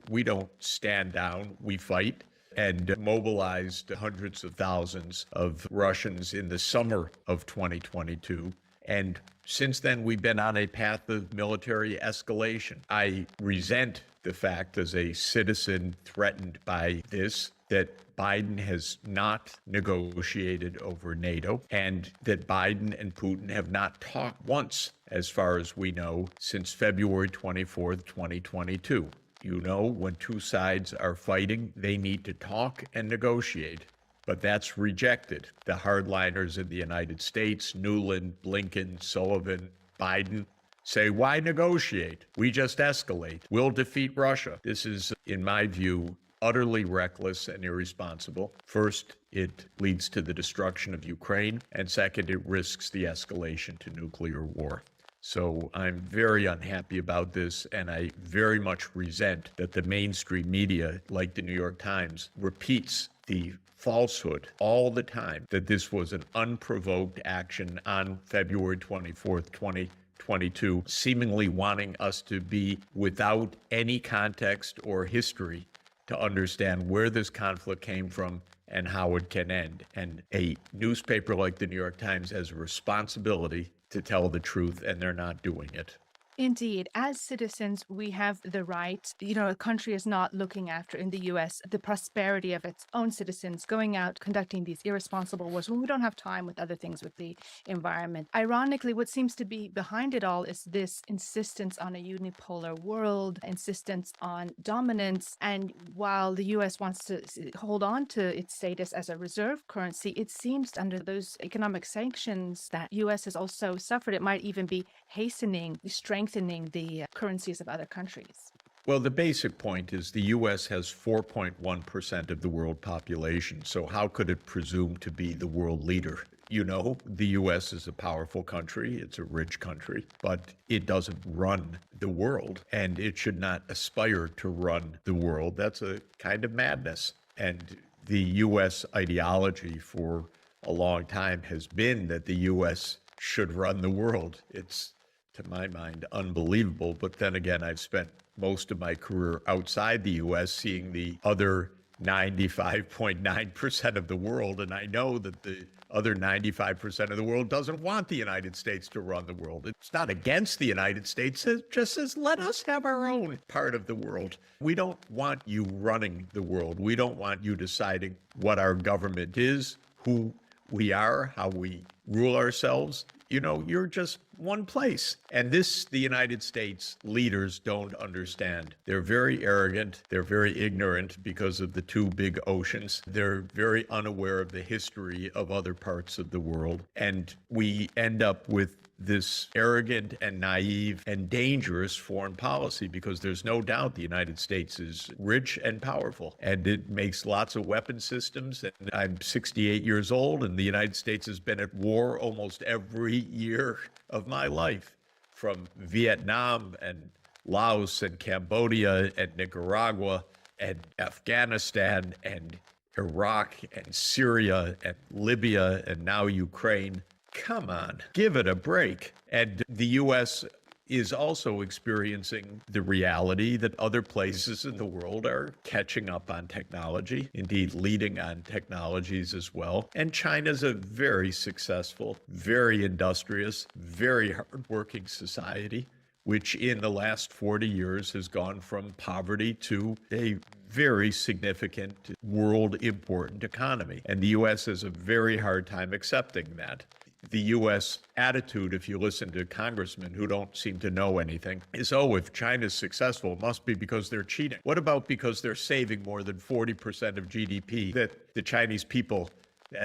we don't stand down, we fight, and mobilized hundreds of thousands of Russians in the summer of 2022. And since then, we've been on a path of military escalation. I resent the fact, as a citizen threatened by this, that Biden has not negotiated over NATO, and that Biden and Putin have not talked once, as far as we know, since February 24th, 2022. You know, when two sides are fighting, they need to talk and negotiate. But that's rejected. The hardliners in the United States, Nuland, Blinken, Sullivan, Biden, say, why negotiate? We just escalate. We'll defeat Russia. This is, in my view, utterly reckless and irresponsible. First, it leads to the destruction of Ukraine. And second, it risks the escalation to nuclear war. So I'm very unhappy about this, and I very much resent that the mainstream media, like the New York Times, repeats the falsehood all the time that this was an unprovoked action on February 24th, 2022, seemingly wanting us to be without any context or history to understand where this conflict came from and how it can end. And a newspaper like the New York Times has a responsibility to tell the truth, and they're not doing it. Indeed, as citizens, we have the right, a country is not looking after, in the US, the prosperity of its own citizens, going out, conducting these irresponsible wars when we don't have time with other things with the environment. Ironically, what seems to be behind it all is this insistence on a unipolar world, insistence on dominance. And while the US wants to hold on to its status as a reserve currency, it seems under those economic sanctions that US has also suffered, it might even be hastening the strengthening the currencies of other countries. Well, the basic point is the U.S. has 4.1% of the world population, so how could it presume to be the world leader? You know, the U.S. is a powerful country, it's a rich country, but it doesn't run the world, and it should not aspire to run the world. That's a kind of madness. And the U.S. ideology for a long time has been that the U.S. should run the world. It's, to my mind, unbelievable. But then again, I've spent most of my career outside the U.S. seeing the other 95.9% of the world. And I know that the other 95% of the world doesn't want the United States to run the world. It's not against the United States. It just says, let us have our own part of the world. We don't want you running the world. We don't want you deciding what our government is, who we are, how we rule ourselves. You know, you're just one place. And this, the United States leaders don't understand. They're very arrogant. They're very ignorant because of the two big oceans. They're very unaware of the history of other parts of the world. And we end up with this arrogant and naive and dangerous foreign policy because there's no doubt the United States is rich and powerful, and it makes lots of weapon systems. And I'm 68 years old, and the United States has been at war almost every year of my life, from Vietnam and Laos and Cambodia and Nicaragua and Afghanistan and Iraq and Syria and Libya and now Ukraine. Come on, give it a break. And the U.S. is also experiencing the reality that other places in the world are catching up on technology, indeed leading on technologies as well. And China's a very successful, very industrious, very hardworking society, which in the last 40 years has gone from poverty to a very significant world important economy. And the U.S. has a very hard time accepting that. The U.S. attitude, if you listen to congressmen who don't seem to know anything, is, oh, if China's successful, it must be because they're cheating. What about because they're saving more than 40% of GDP, that the Chinese people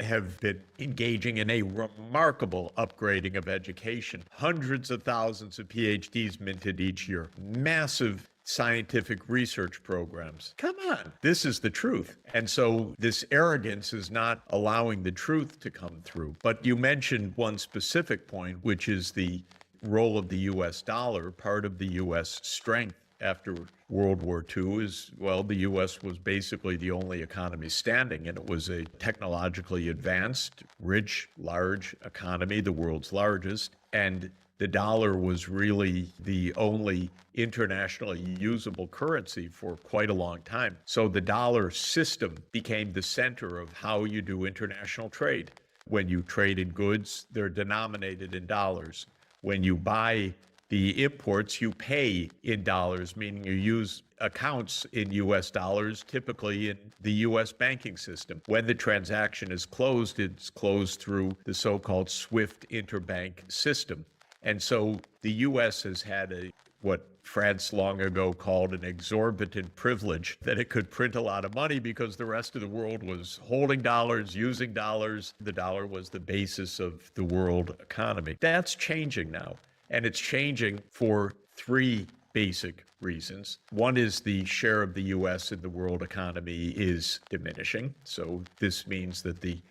have been engaging in a remarkable upgrading of education, hundreds of thousands of PhDs minted each year, massive scientific research programs. Come on, this is the truth. And so this arrogance is not allowing the truth to come through. But you mentioned one specific point, which is the role of the US dollar. Part of the US strength after World War II is, well, the U.S. was basically the only economy standing, and it was a technologically advanced, rich, large economy, the world's largest. And the dollar was really the only internationally usable currency for quite a long time. So the dollar system became the center of how you do international trade. When you trade in goods, they're denominated in dollars. When you buy the imports, you pay in dollars, meaning you use accounts in U.S. dollars, typically in the U.S. banking system. When the transaction is closed, it's closed through the so-called SWIFT interbank system. And so the U.S. has had what France long ago called an exorbitant privilege, that it could print a lot of money because the rest of the world was holding dollars, using dollars. The dollar was the basis of the world economy. That's changing now. And it's changing for three basic reasons. One is the share of the U.S. in the world economy is diminishing. So this means that the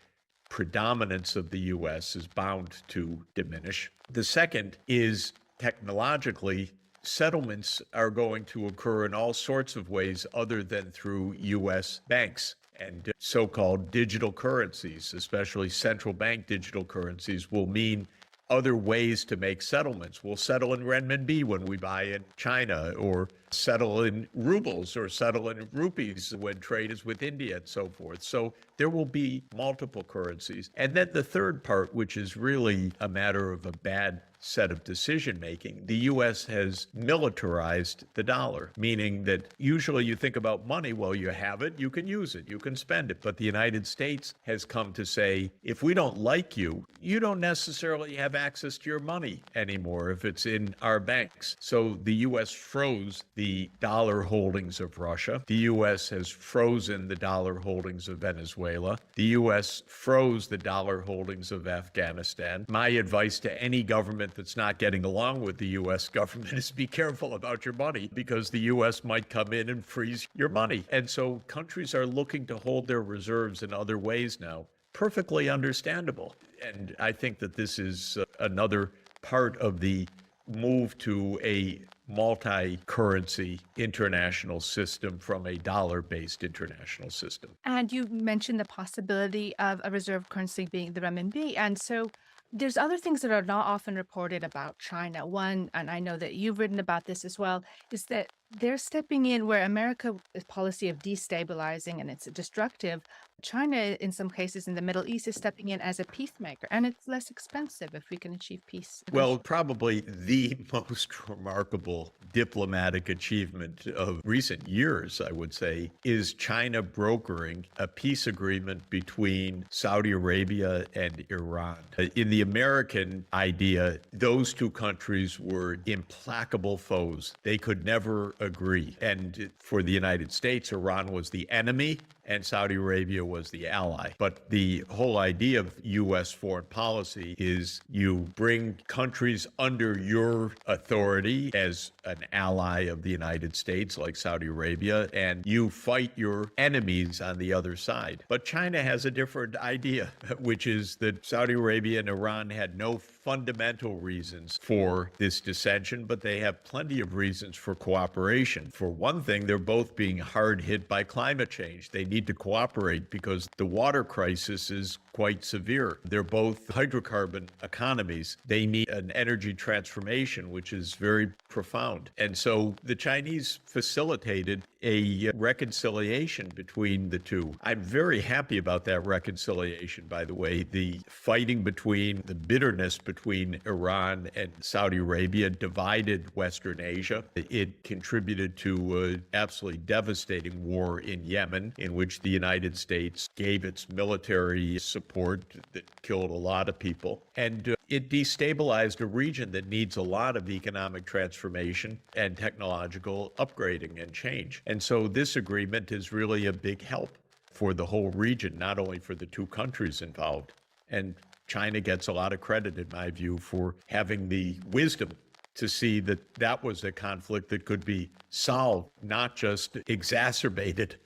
predominance of the U.S. is bound to diminish. The second is technologically, settlements are going to occur in all sorts of ways other than through U.S. banks. And so-called digital currencies, especially central bank digital currencies, will mean other ways to make settlements. We'll settle in renminbi when we buy in China, or settle in rubles, or settle in rupees when trade is with India, and so forth. So there will be multiple currencies. And then the third part, which is really a matter of a bad set of decision making, the U.S. has militarized the dollar, meaning that usually you think about money, well, you have it, you can use it, you can spend it. But the United States has come to say, if we don't like you, you don't necessarily have access to your money anymore if it's in our banks. So the U.S. froze the dollar holdings of Russia. The U.S. has frozen the dollar holdings of Venezuela. The U.S. froze the dollar holdings of Afghanistan. My advice to any government that's not getting along with the U.S. government is be careful about your money, because the U.S. might come in and freeze your money. And so countries are looking to hold their reserves in other ways now. Perfectly understandable. And I think that this is another part of the move to a multi-currency international system from a dollar-based international system. And you mentioned the possibility of a reserve currency being the renminbi. And so there's other things that are not often reported about China. One, and I know that you've written about this as well, is that They're stepping in where America's policy of destabilizing and it's destructive. China, in some cases in the Middle East, is stepping in as a peacemaker, and it's less expensive if we can achieve peace. Well, probably the most remarkable diplomatic achievement of recent years, I would say, is China brokering a peace agreement between Saudi Arabia and Iran. In the American idea, those two countries were implacable foes. They could never agree. And for the United States, Iran was the enemy and Saudi Arabia was the ally. But the whole idea of U.S. foreign policy is you bring countries under your authority as an ally of the United States, like Saudi Arabia, and you fight your enemies on the other side. But China has a different idea, which is that Saudi Arabia and Iran had no fundamental reasons for this dissension, but they have plenty of reasons for cooperation. For one thing, they're both being hard hit by climate change. They need to cooperate because the water crisis is quite severe. They're both hydrocarbon economies. They need an energy transformation, which is very profound. And so the Chinese facilitated a reconciliation between the two. I'm very happy about that reconciliation, by the way. The fighting between, the bitterness between Iran and Saudi Arabia divided Western Asia. It contributed to an absolutely devastating war in Yemen, in which the United States gave its military support that killed a lot of people. And it destabilized a region that needs a lot of economic transformation and technological upgrading and change. And so this agreement is really a big help for the whole region, not only for the two countries involved. And China gets a lot of credit, in my view, for having the wisdom to see that that was a conflict that could be solved, not just exacerbated.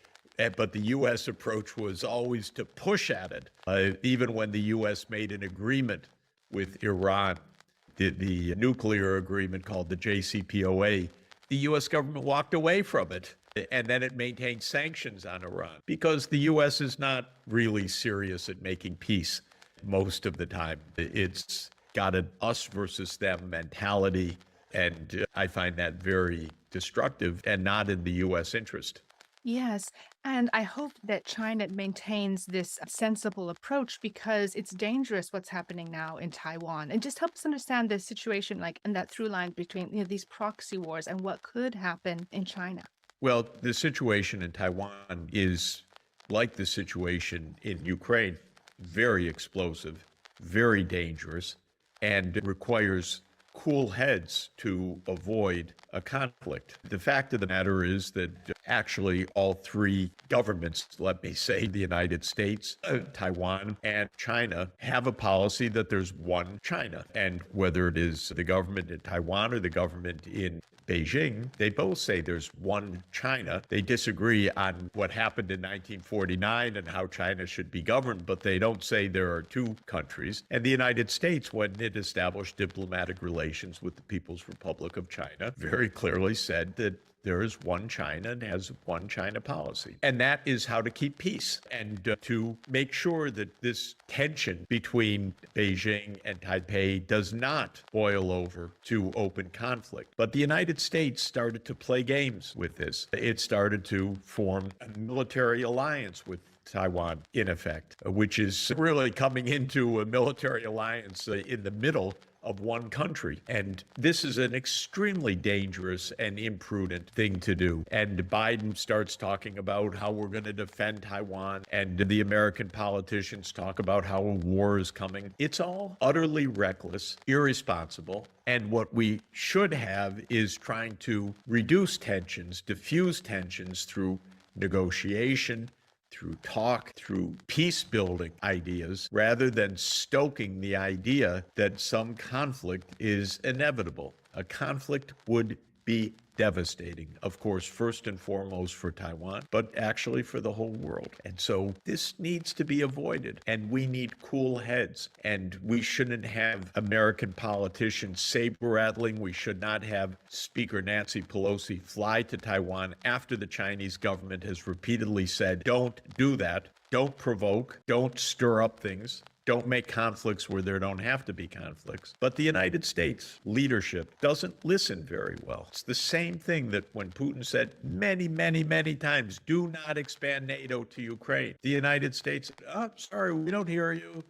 But the U.S. approach was always to push at it. Even when the U.S. made an agreement with Iran, the nuclear agreement called the JCPOA, the U.S. government walked away from it. And then it maintained sanctions on Iran because the U.S. is not really serious at making peace most of the time. It's got an us versus them mentality. And I find that very destructive and not in the U.S. interest. Yes, and I hope that China maintains this sensible approach because it's dangerous what's happening now in Taiwan. And just help us understand the situation, like in that through line between these proxy wars and what could happen in China. Well, the situation in Taiwan is like the situation in Ukraine, very explosive, very dangerous, and requires cool heads to avoid a conflict. The fact of the matter is that actually all three governments, let me say, the United States, Taiwan, and China, have a policy that there's one China. And whether it is the government in Taiwan or the government in Beijing, they both say there's one China. They disagree on what happened in 1949 and how China should be governed, but they don't say there are two countries. And the United States, when it established diplomatic relations with the People's Republic of China, very clearly said that there is one China and has one China policy. And that is how to keep peace and to make sure that this tension between Beijing and Taipei does not boil over to open conflict. But the United States started to play games with this. It started to form a military alliance with Taiwan, in effect, which is really coming into a military alliance in the middle of one country. And this is an extremely dangerous and imprudent thing to do. And Biden starts talking about how we're going to defend Taiwan, and the American politicians talk about how a war is coming. It's all utterly reckless, irresponsible. And what we should have is trying to reduce tensions, diffuse tensions through negotiation, through talk, through peace-building ideas, rather than stoking the idea that some conflict is inevitable. A conflict would be devastating, of course, first and foremost for Taiwan, but actually for the whole world. And so this needs to be avoided, and we need cool heads, and we shouldn't have American politicians saber-rattling. We should not have Speaker Nancy Pelosi fly to Taiwan after the Chinese government has repeatedly said, don't do that, don't provoke, don't stir up things. don't make conflicts where there don't have to be conflicts. But the United States leadership doesn't listen very well. It's the same thing that when Putin said many, many, many times, do not expand NATO to Ukraine. The United States, oh, sorry, we don't hear you.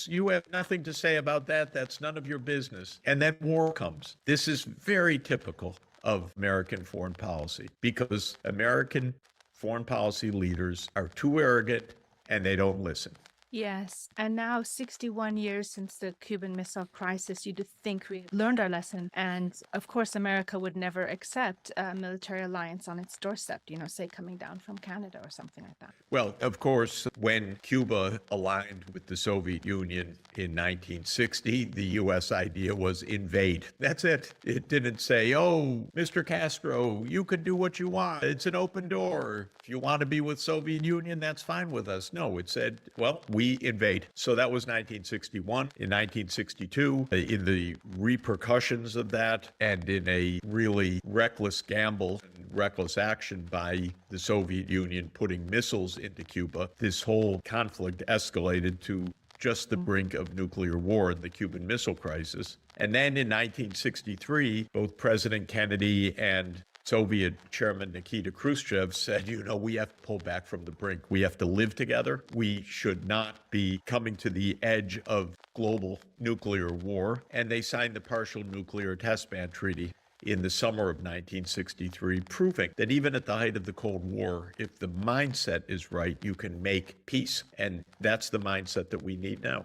You have nothing to say about that. That's none of your business. And then war comes. This is very typical of American foreign policy because American foreign policy leaders are too arrogant and they don't listen. Yes. And now, 61 years since the Cuban Missile Crisis, you'd think we learned our lesson. And of course, America would never accept a military alliance on its doorstep, say coming down from Canada or something like that. Well, of course, when Cuba aligned with the Soviet Union in 1960, the U.S. idea was invade. That's it. It didn't say, oh, Mr. Castro, you can do what you want. It's an open door. If you want to be with Soviet Union, that's fine with us. No, it said, well, we invade. So that was 1961. In 1962, in the repercussions of that and in a really reckless gamble and reckless action by the Soviet Union putting missiles into Cuba, this whole conflict escalated to just the brink of nuclear war in the Cuban Missile Crisis. And then in 1963, both President Kennedy and Soviet Chairman Nikita Khrushchev said, we have to pull back from the brink. We have to live together. We should not be coming to the edge of global nuclear war. And they signed the Partial Nuclear Test Ban Treaty in the summer of 1963, proving that even at the height of the Cold War, if the mindset is right, you can make peace. And that's the mindset that we need now.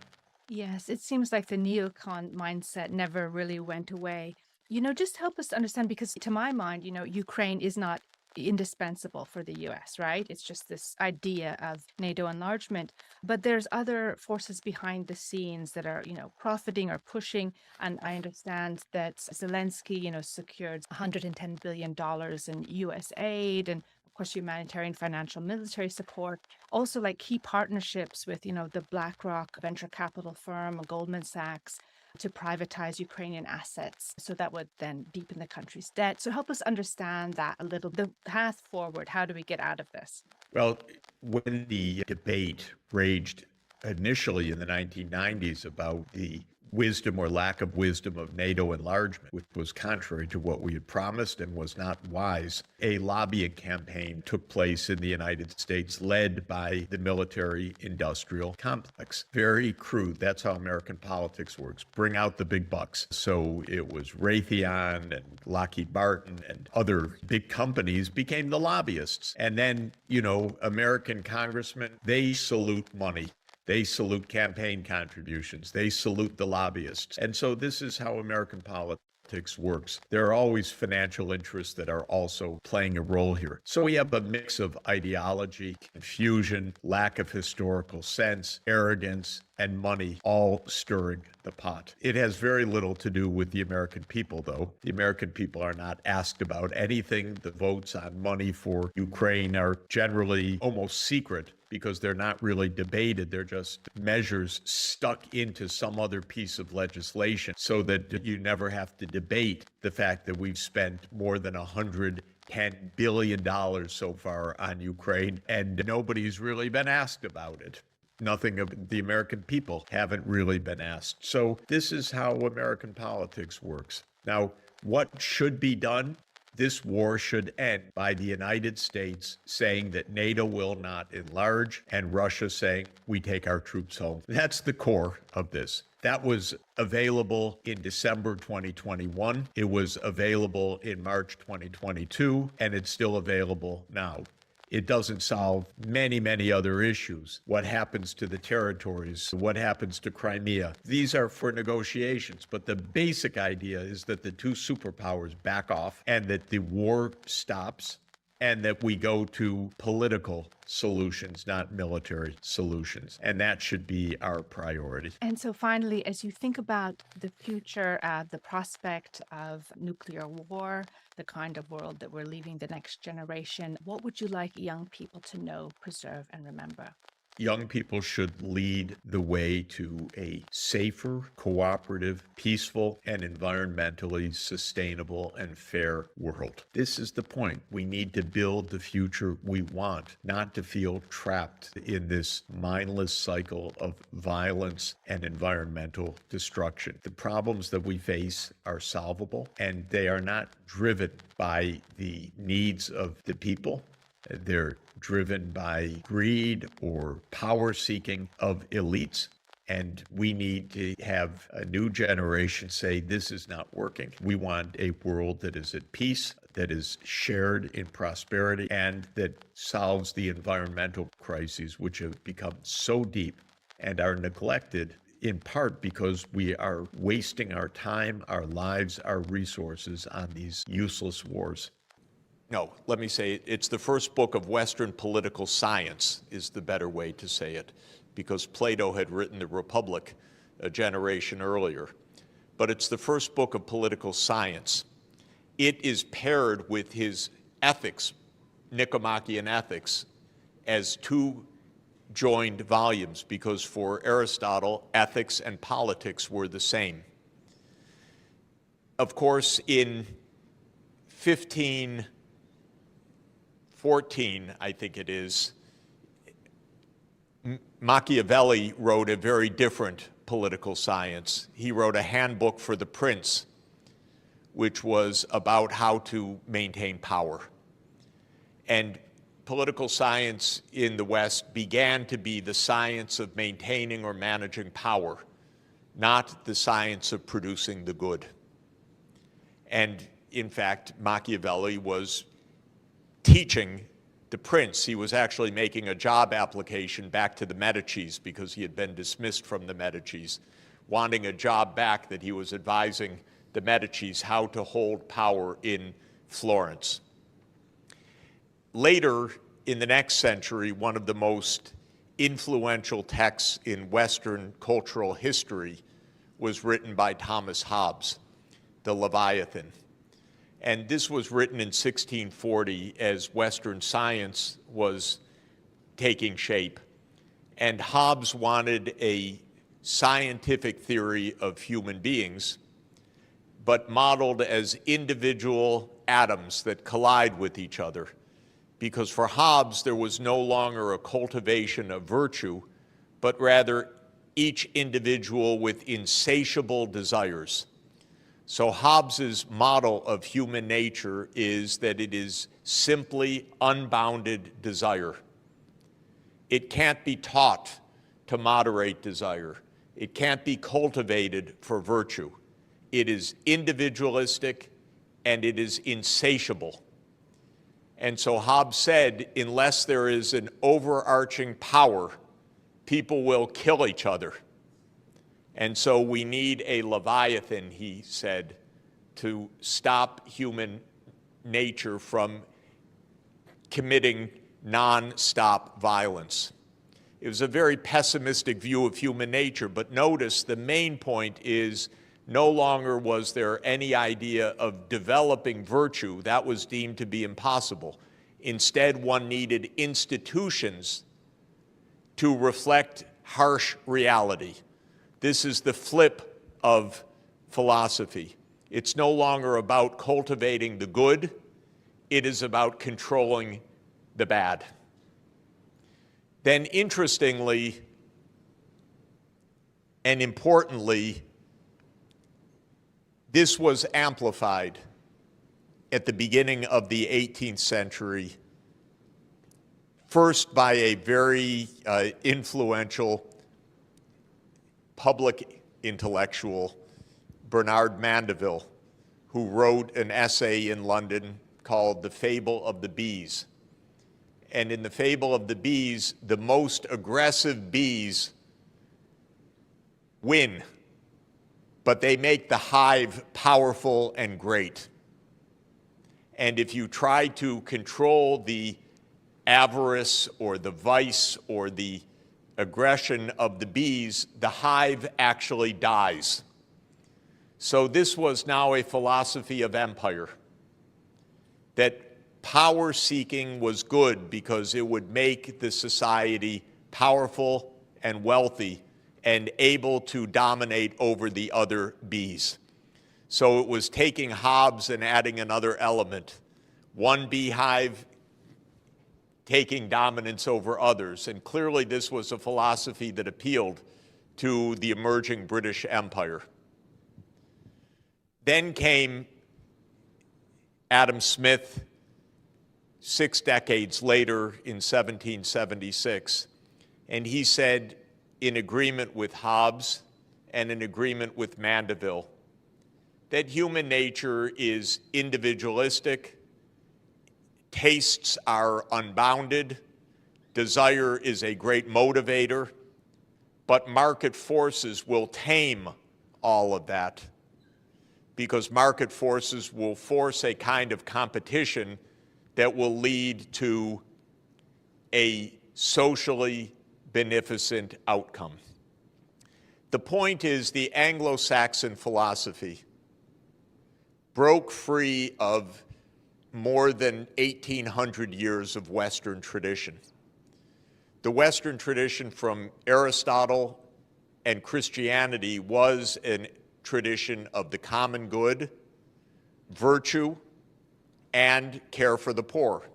Yes, it seems like the neocon mindset never really went away. Just help us understand, because to my mind, Ukraine is not indispensable for the US, right? It's just this idea of NATO enlargement. But there's other forces behind the scenes that are, profiting or pushing. And I understand that Zelensky, secured $110 billion in US aid and, of course, humanitarian, financial, military support. Also, like key partnerships with, the BlackRock venture capital firm, Goldman Sachs, to privatize Ukrainian assets. So that would then deepen the country's debt. So help us understand that a little, the path forward. How do we get out of this? Well, when the debate raged initially in the 1990s about the wisdom or lack of wisdom of NATO enlargement, which was contrary to what we had promised and was not wise, a lobbying campaign took place in the United States led by the military-industrial complex. Very crude. That's how American politics works. Bring out the big bucks. So it was Raytheon and Lockheed Martin and other big companies became the lobbyists. And then, American congressmen, they salute money. They salute campaign contributions. They salute the lobbyists. And so this is how American politics works. There are always financial interests that are also playing a role here. So we have a mix of ideology, confusion, lack of historical sense, arrogance, and money all stirring the pot. It has very little to do with the American people, though. The American people are not asked about anything. The votes on money for Ukraine are generally almost secret because they're not really debated. They're just measures stuck into some other piece of legislation so that you never have to debate the fact that we've spent more than $110 billion so far on Ukraine, and nobody's really been asked about it. Nothing of the American people haven't really been asked. So this is how American politics works. Now, what should be done? This war should end by the United States saying that NATO will not enlarge and Russia saying we take our troops home. That's the core of this. That was available in December 2021. It was available in March 2022, and it's still available now. It doesn't solve many, many other issues. What happens to the territories? What happens to Crimea? These are for negotiations, but the basic idea is that the two superpowers back off and that the war stops and that we go to political solutions, not military solutions. And that should be our priority. And so finally, as you think about the future, the prospect of nuclear war, the kind of world that we're leaving the next generation, what would you like young people to know, preserve, and remember? Young people should lead the way to a safer, cooperative, peaceful, and environmentally sustainable and fair world. This is the point. We need to build the future we want, not to feel trapped in this mindless cycle of violence and environmental destruction. The problems that we face are solvable, and they are not driven by the needs of the people. They're driven by greed or power seeking of elites. And we need to have a new generation say, this is not working. We want a world that is at peace, that is shared in prosperity, and that solves the environmental crises, which have become so deep and are neglected in part because we are wasting our time, our lives, our resources on these useless wars. No, let me say it's the first book of Western political science is the better way to say it, because Plato had written the Republic a generation earlier. But it's the first book of political science. It is paired with his ethics, Nicomachean Ethics, as two joined volumes, because for Aristotle, ethics and politics were the same. Of course, in 1514, I think it is, Machiavelli wrote a very different political science. He wrote a handbook for the prince, which was about how to maintain power. And political science in the West began to be the science of maintaining or managing power, not the science of producing the good. And in fact, Machiavelli was teaching the prince. He was actually making a job application back to the Medicis because he had been dismissed from the Medicis, wanting a job back that he was advising the Medicis how to hold power in Florence. Later, in the next century, one of the most influential texts in Western cultural history was written by Thomas Hobbes, the Leviathan. And this was written in 1640 as Western science was taking shape. And Hobbes wanted a scientific theory of human beings, but modeled as individual atoms that collide with each other. Because for Hobbes, there was no longer a cultivation of virtue, but rather each individual with insatiable desires. So Hobbes's model of human nature is that it is simply unbounded desire. It can't be taught to moderate desire. It can't be cultivated for virtue. It is individualistic and it is insatiable. And so Hobbes said, unless there is an overarching power, people will kill each other. And so we need a Leviathan, he said, to stop human nature from committing non-stop violence. It was a very pessimistic view of human nature, but notice the main point is no longer was there any idea of developing virtue. That was deemed to be impossible. Instead, one needed institutions to reflect harsh reality. This is the flip of philosophy. It's no longer about cultivating the good. It is about controlling the bad. Then interestingly and importantly, this was amplified at the beginning of the 18th century, first by a very influential public intellectual, Bernard Mandeville, who wrote an essay in London called The Fable of the Bees. And in The Fable of the Bees, the most aggressive bees win, but they make the hive powerful and great. And if you try to control the avarice or the vice or the aggression of the bees, the hive actually dies. So this was now a philosophy of empire, that power seeking was good because it would make the society powerful and wealthy and able to dominate over the other bees. So it was taking Hobbes and adding another element, one beehive taking dominance over others. And clearly this was a philosophy that appealed to the emerging British Empire. Then came Adam Smith 6 decades later in 1776, and he said, in agreement with Hobbes and in agreement with Mandeville, that human nature is individualistic, tastes are unbounded, desire is a great motivator, but market forces will tame all of that, because market forces will force a kind of competition that will lead to a socially beneficent outcome. The point is, the Anglo-Saxon philosophy broke free of more than 1,800 years of Western tradition. The Western tradition from Aristotle and Christianity was a tradition of the common good, virtue, and care for the poor.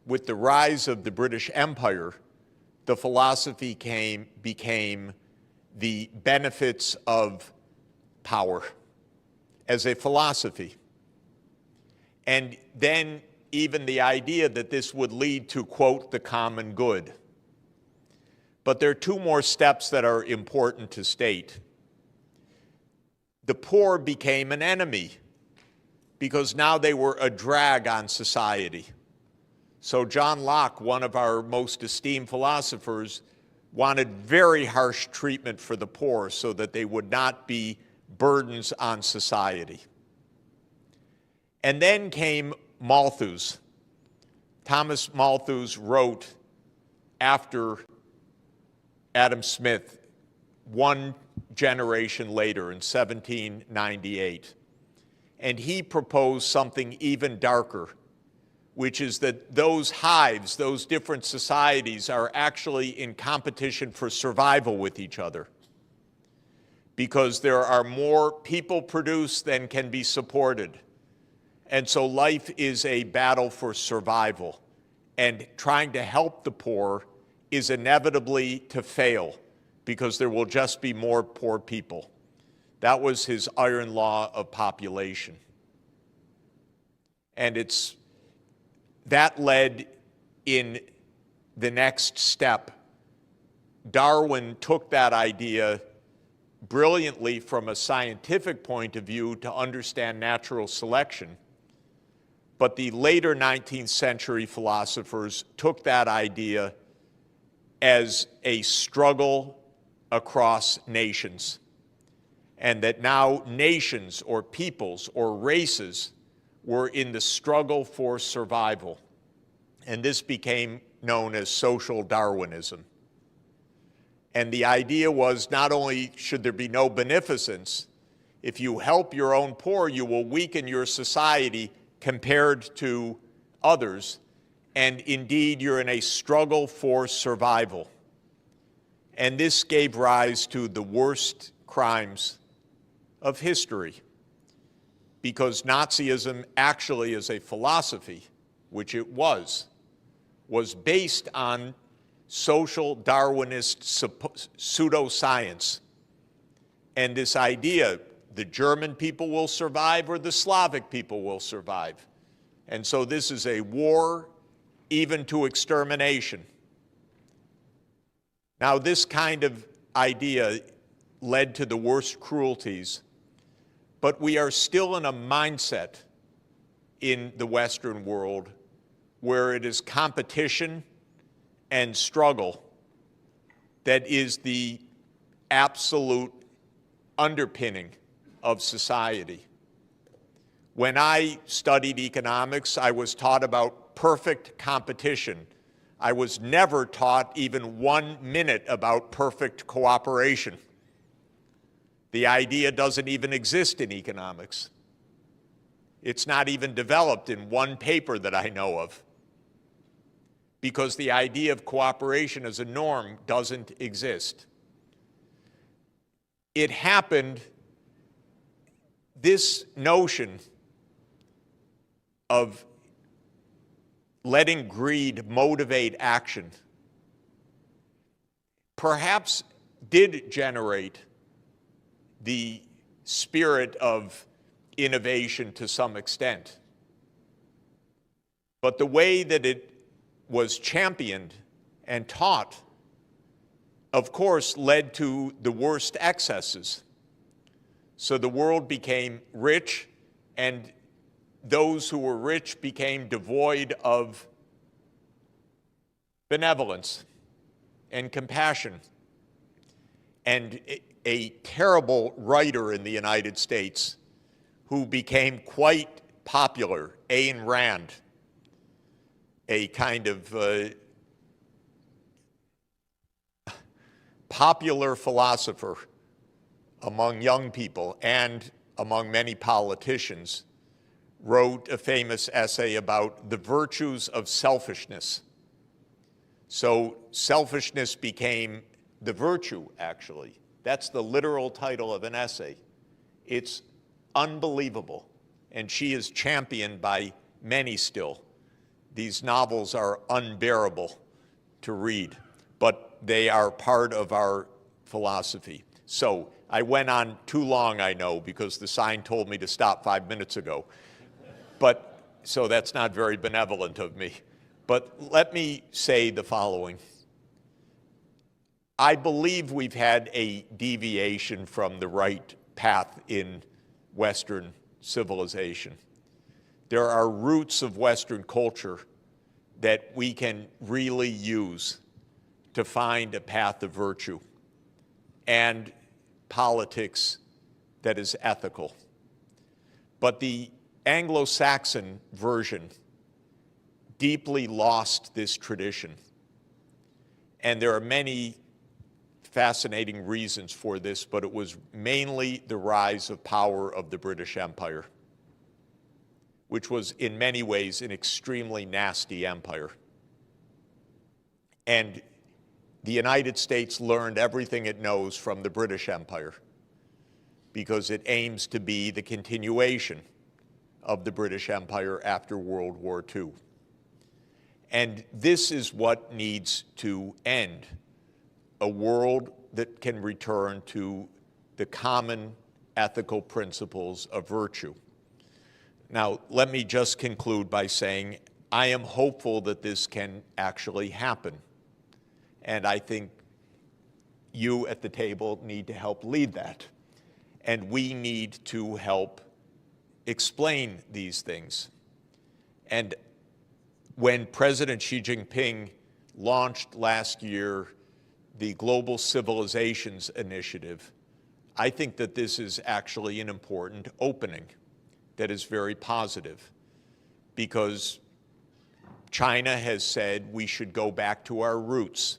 With the rise of the British Empire, the philosophy became the benefits of power as a philosophy. And then even the idea that this would lead to, quote, the common good. But there are two more steps that are important to state. The poor became an enemy because now they were a drag on society. So John Locke, one of our most esteemed philosophers, wanted very harsh treatment for the poor so that they would not be burdens on society. And then came Malthus. Thomas Malthus wrote after Adam Smith, one generation later in 1798. And he proposed something even darker, which is that those hives, those different societies, are actually in competition for survival with each other, because there are more people produced than can be supported. And so life is a battle for survival, and trying to help the poor is inevitably to fail, because there will just be more poor people. That was his iron law of population. And that led in the next step. Darwin took that idea brilliantly from a scientific point of view to understand natural selection. But the later 19th century philosophers took that idea as a struggle across nations, and that now nations or peoples or races were in the struggle for survival. And this became known as social Darwinism. And the idea was, not only should there be no beneficence, if you help your own poor, you will weaken your society compared to others, and indeed you're in a struggle for survival. And this gave rise to the worst crimes of history, because Nazism actually, as a philosophy, which it was based on social Darwinist pseudoscience. And this idea, the German people will survive or the Slavic people will survive. And so this is a war even to extermination. Now, this kind of idea led to the worst cruelties, but we are still in a mindset in the Western world where it is competition and struggle that is the absolute underpinning of society. When I studied economics, I was taught about perfect competition. I was never taught even 1 minute about perfect cooperation. The idea doesn't even exist in economics. It's not even developed in one paper that I know of. because the idea of cooperation as a norm doesn't exist. It happened, this notion of letting greed motivate action perhaps did generate the spirit of innovation to some extent. But the way that it was championed and taught, of course, led to the worst excesses. So the world became rich, and those who were rich became devoid of benevolence and compassion. And a terrible writer in the United States who became quite popular, Ayn Rand, a kind of popular philosopher among young people and among many politicians, wrote a famous essay about the virtues of selfishness. So selfishness became the virtue, actually. That's the literal title of an essay. It's unbelievable, and she is championed by many still. These novels are unbearable to read, but they are part of our philosophy. So I went on too long, I know, because the sign told me to stop 5 minutes ago. But so that's not very benevolent of me. But let me say the following. I believe we've had a deviation from the right path in Western civilization. There are roots of Western culture that we can really use to find a path of virtue and politics that is ethical. But the Anglo-Saxon version deeply lost this tradition. And there are many fascinating reasons for this, but it was mainly the rise of power of the British Empire, which was in many ways an extremely nasty empire. And the United States learned everything it knows from the British Empire because it aims to be the continuation of the British Empire after World War II. And this is what needs to end, a world that can return to the common ethical principles of virtue. Now, let me just conclude by saying I am hopeful that this can actually happen. And I think you at the table need to help lead that. And we need to help explain these things. And when President Xi Jinping launched last year the Global Civilizations Initiative, I think that this is actually an important opening that is very positive, because China has said we should go back to our roots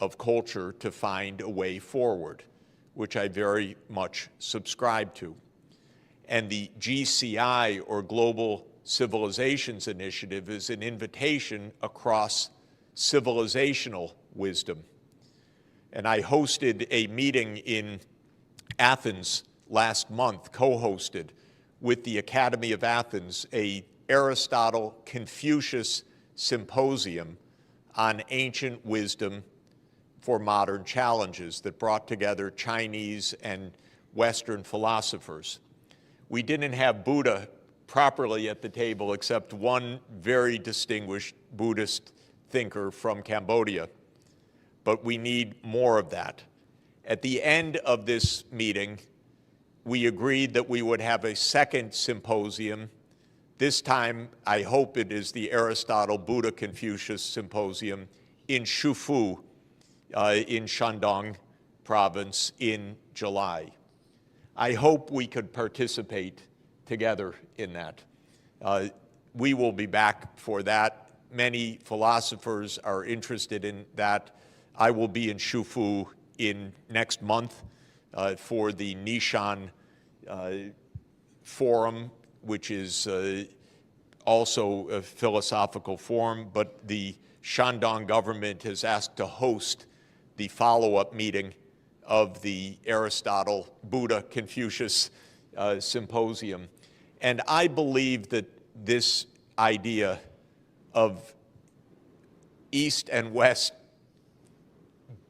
of culture to find a way forward, which I very much subscribe to. And the GCI, or Global Civilizations Initiative, is an invitation across civilizational wisdom. And I hosted a meeting in Athens last month, co-hosted with the Academy of Athens, a Aristotle-Confucius symposium on ancient wisdom for modern challenges that brought together Chinese and Western philosophers. We didn't have Buddha properly at the table except one very distinguished Buddhist thinker from Cambodia, but we need more of that. At the end of this meeting, we agreed that we would have a second symposium. This time, I hope it is the Aristotle-Buddha-Confucius Symposium in Shufu, in Shandong province in July. I hope we could participate together in that. We will be back for that. Many philosophers are interested in that. I will be in Shufu in next month for the Nishan Forum, which is also a philosophical forum, but the Shandong government has asked to host the follow-up meeting of the Aristotle, Buddha, Confucius symposium. And I believe that this idea of East and West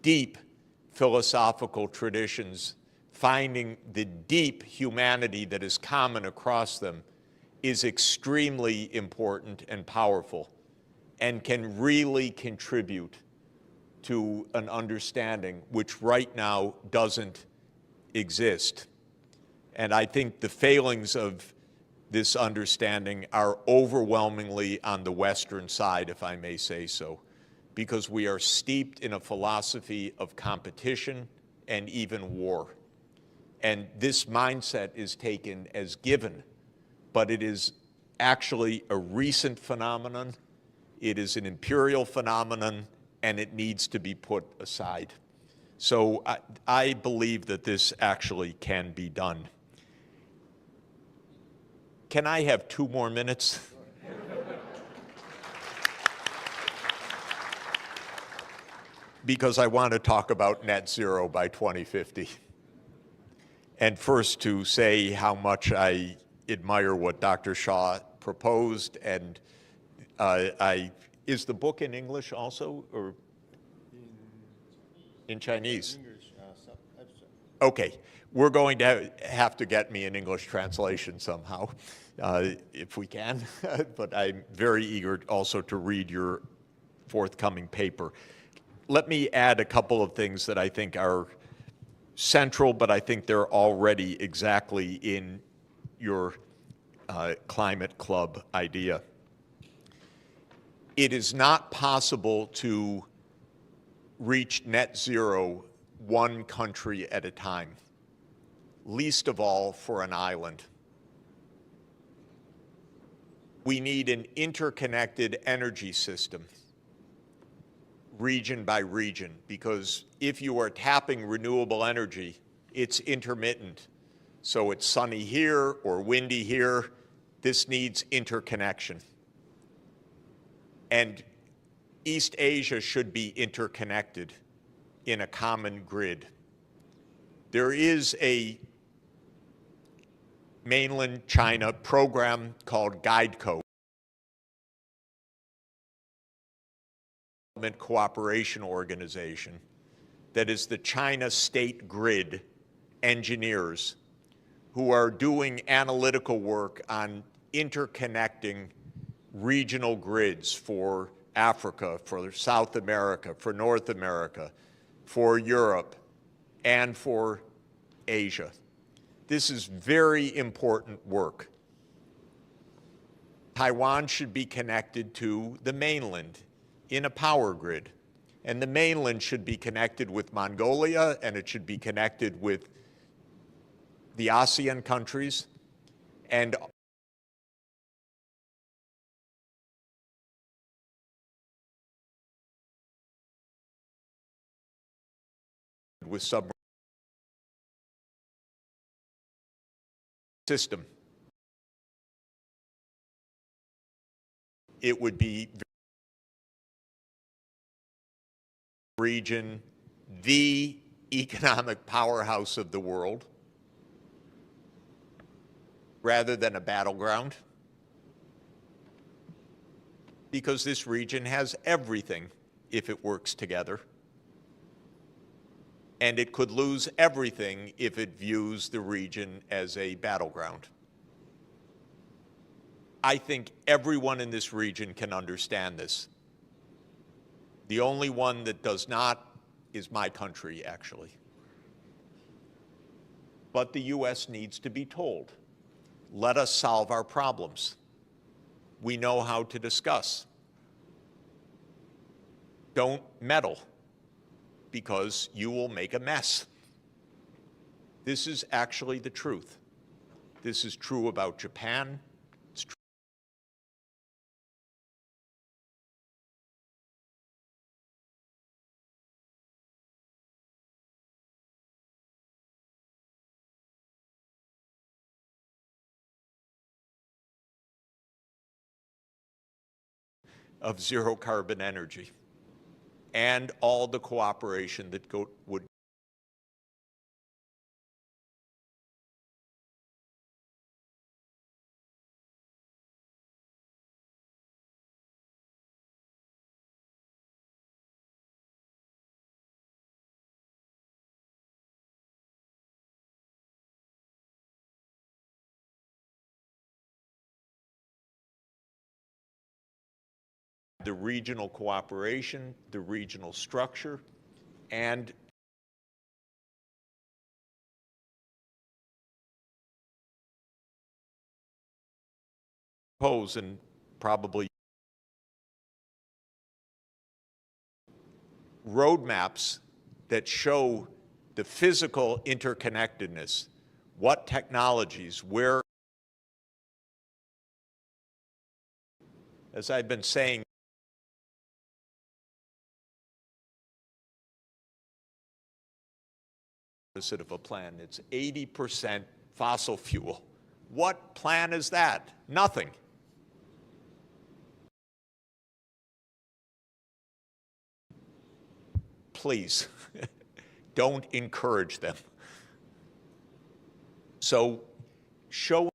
deep philosophical traditions, finding the deep humanity that is common across them, is extremely important and powerful and can really contribute to an understanding which right now doesn't exist. And I think the failings of this understanding are overwhelmingly on the Western side, if I may say so, because we are steeped in a philosophy of competition and even war. And this mindset is taken as given, but it is actually a recent phenomenon. It is an imperial phenomenon, and it needs to be put aside. So I believe that this actually can be done. Can I have 2 more minutes? Because I want to talk about net zero by 2050. And first to say how much I admire what Dr. Shaw proposed, and is the book in English also, or in Chinese? Okay, we're going to have to get me an English translation somehow, if we can, but I'm very eager also to read your forthcoming paper. Let me add a couple of things that I think are central, but I think they're already exactly in your climate club idea. It is not possible to reach net zero one country at a time, least of all for an island. We need an interconnected energy system, region by region, because if you are tapping renewable energy, it's intermittent. So it's sunny here or windy here. This needs interconnection. And East Asia should be interconnected in a common grid. There is a mainland China program called GuideCo, Cooperation Organization, that is the China State Grid engineers who are doing analytical work on interconnecting regional grids for Africa, for South America, for North America, for Europe, and for Asia. This is very important work. Taiwan should be connected to the mainland in a power grid. And the mainland should be connected with Mongolia, and it should be connected with the ASEAN countries, and with submarine system. It would be region, the economic powerhouse of the world, rather than a battleground, because this region has everything if it works together. And it could lose everything if it views the region as a battleground. I think everyone in this region can understand this. The only one that does not is my country, actually. But the U.S. needs to be told, let us solve our problems. We know how to discuss. Don't meddle, because you will make a mess. This is actually the truth. This is true about Japan. It's true. of zero carbon energy and all the cooperation that would the regional cooperation, the regional structure, and pose and probably roadmaps that show the physical interconnectedness, what technologies, where, as I've been saying, opposite of a plan. It's 80% fossil fuel. What plan is that? Nothing. Please, don't encourage them. So show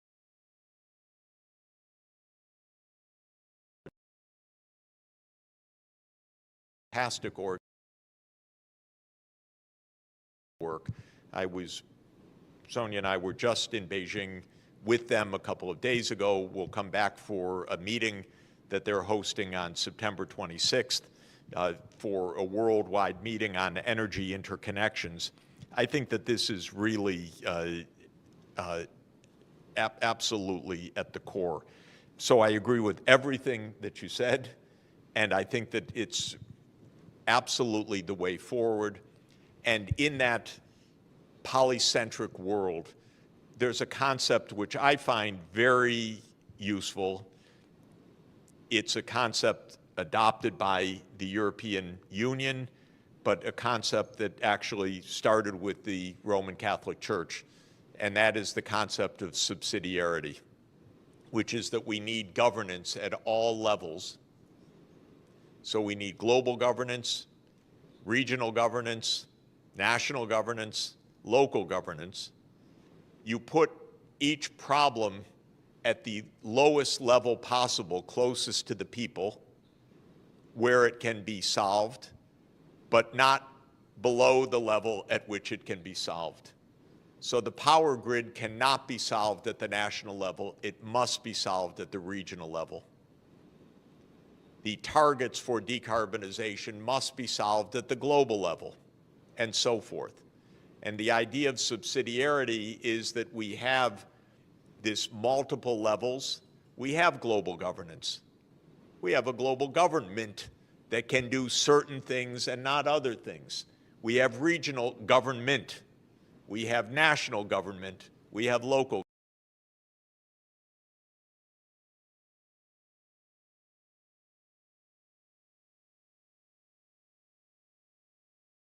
fantastic work. Sonia and I were just in Beijing with them a couple of days ago. We'll come back for a meeting that they're hosting on September 26th for a worldwide meeting on energy interconnections. I think that this is really absolutely at the core. So I agree with everything that you said, and I think that it's absolutely the way forward. And in that polycentric world, there's a concept which I find very useful. It's a concept adopted by the European Union, but a concept that actually started with the Roman Catholic Church, and that is the concept of subsidiarity, which is that we need governance at all levels. So we need global governance, regional governance, national governance, local governance. You put each problem at the lowest level possible, closest to the people, where it can be solved, but not below the level at which it can be solved. So the power grid cannot be solved at the national level. It must be solved at the regional level. The targets for decarbonization must be solved at the global level, and so forth. And the idea of subsidiarity is that we have this multiple levels. We have global governance. We have a global government that can do certain things and not other things. We have regional government. We have national government. We have local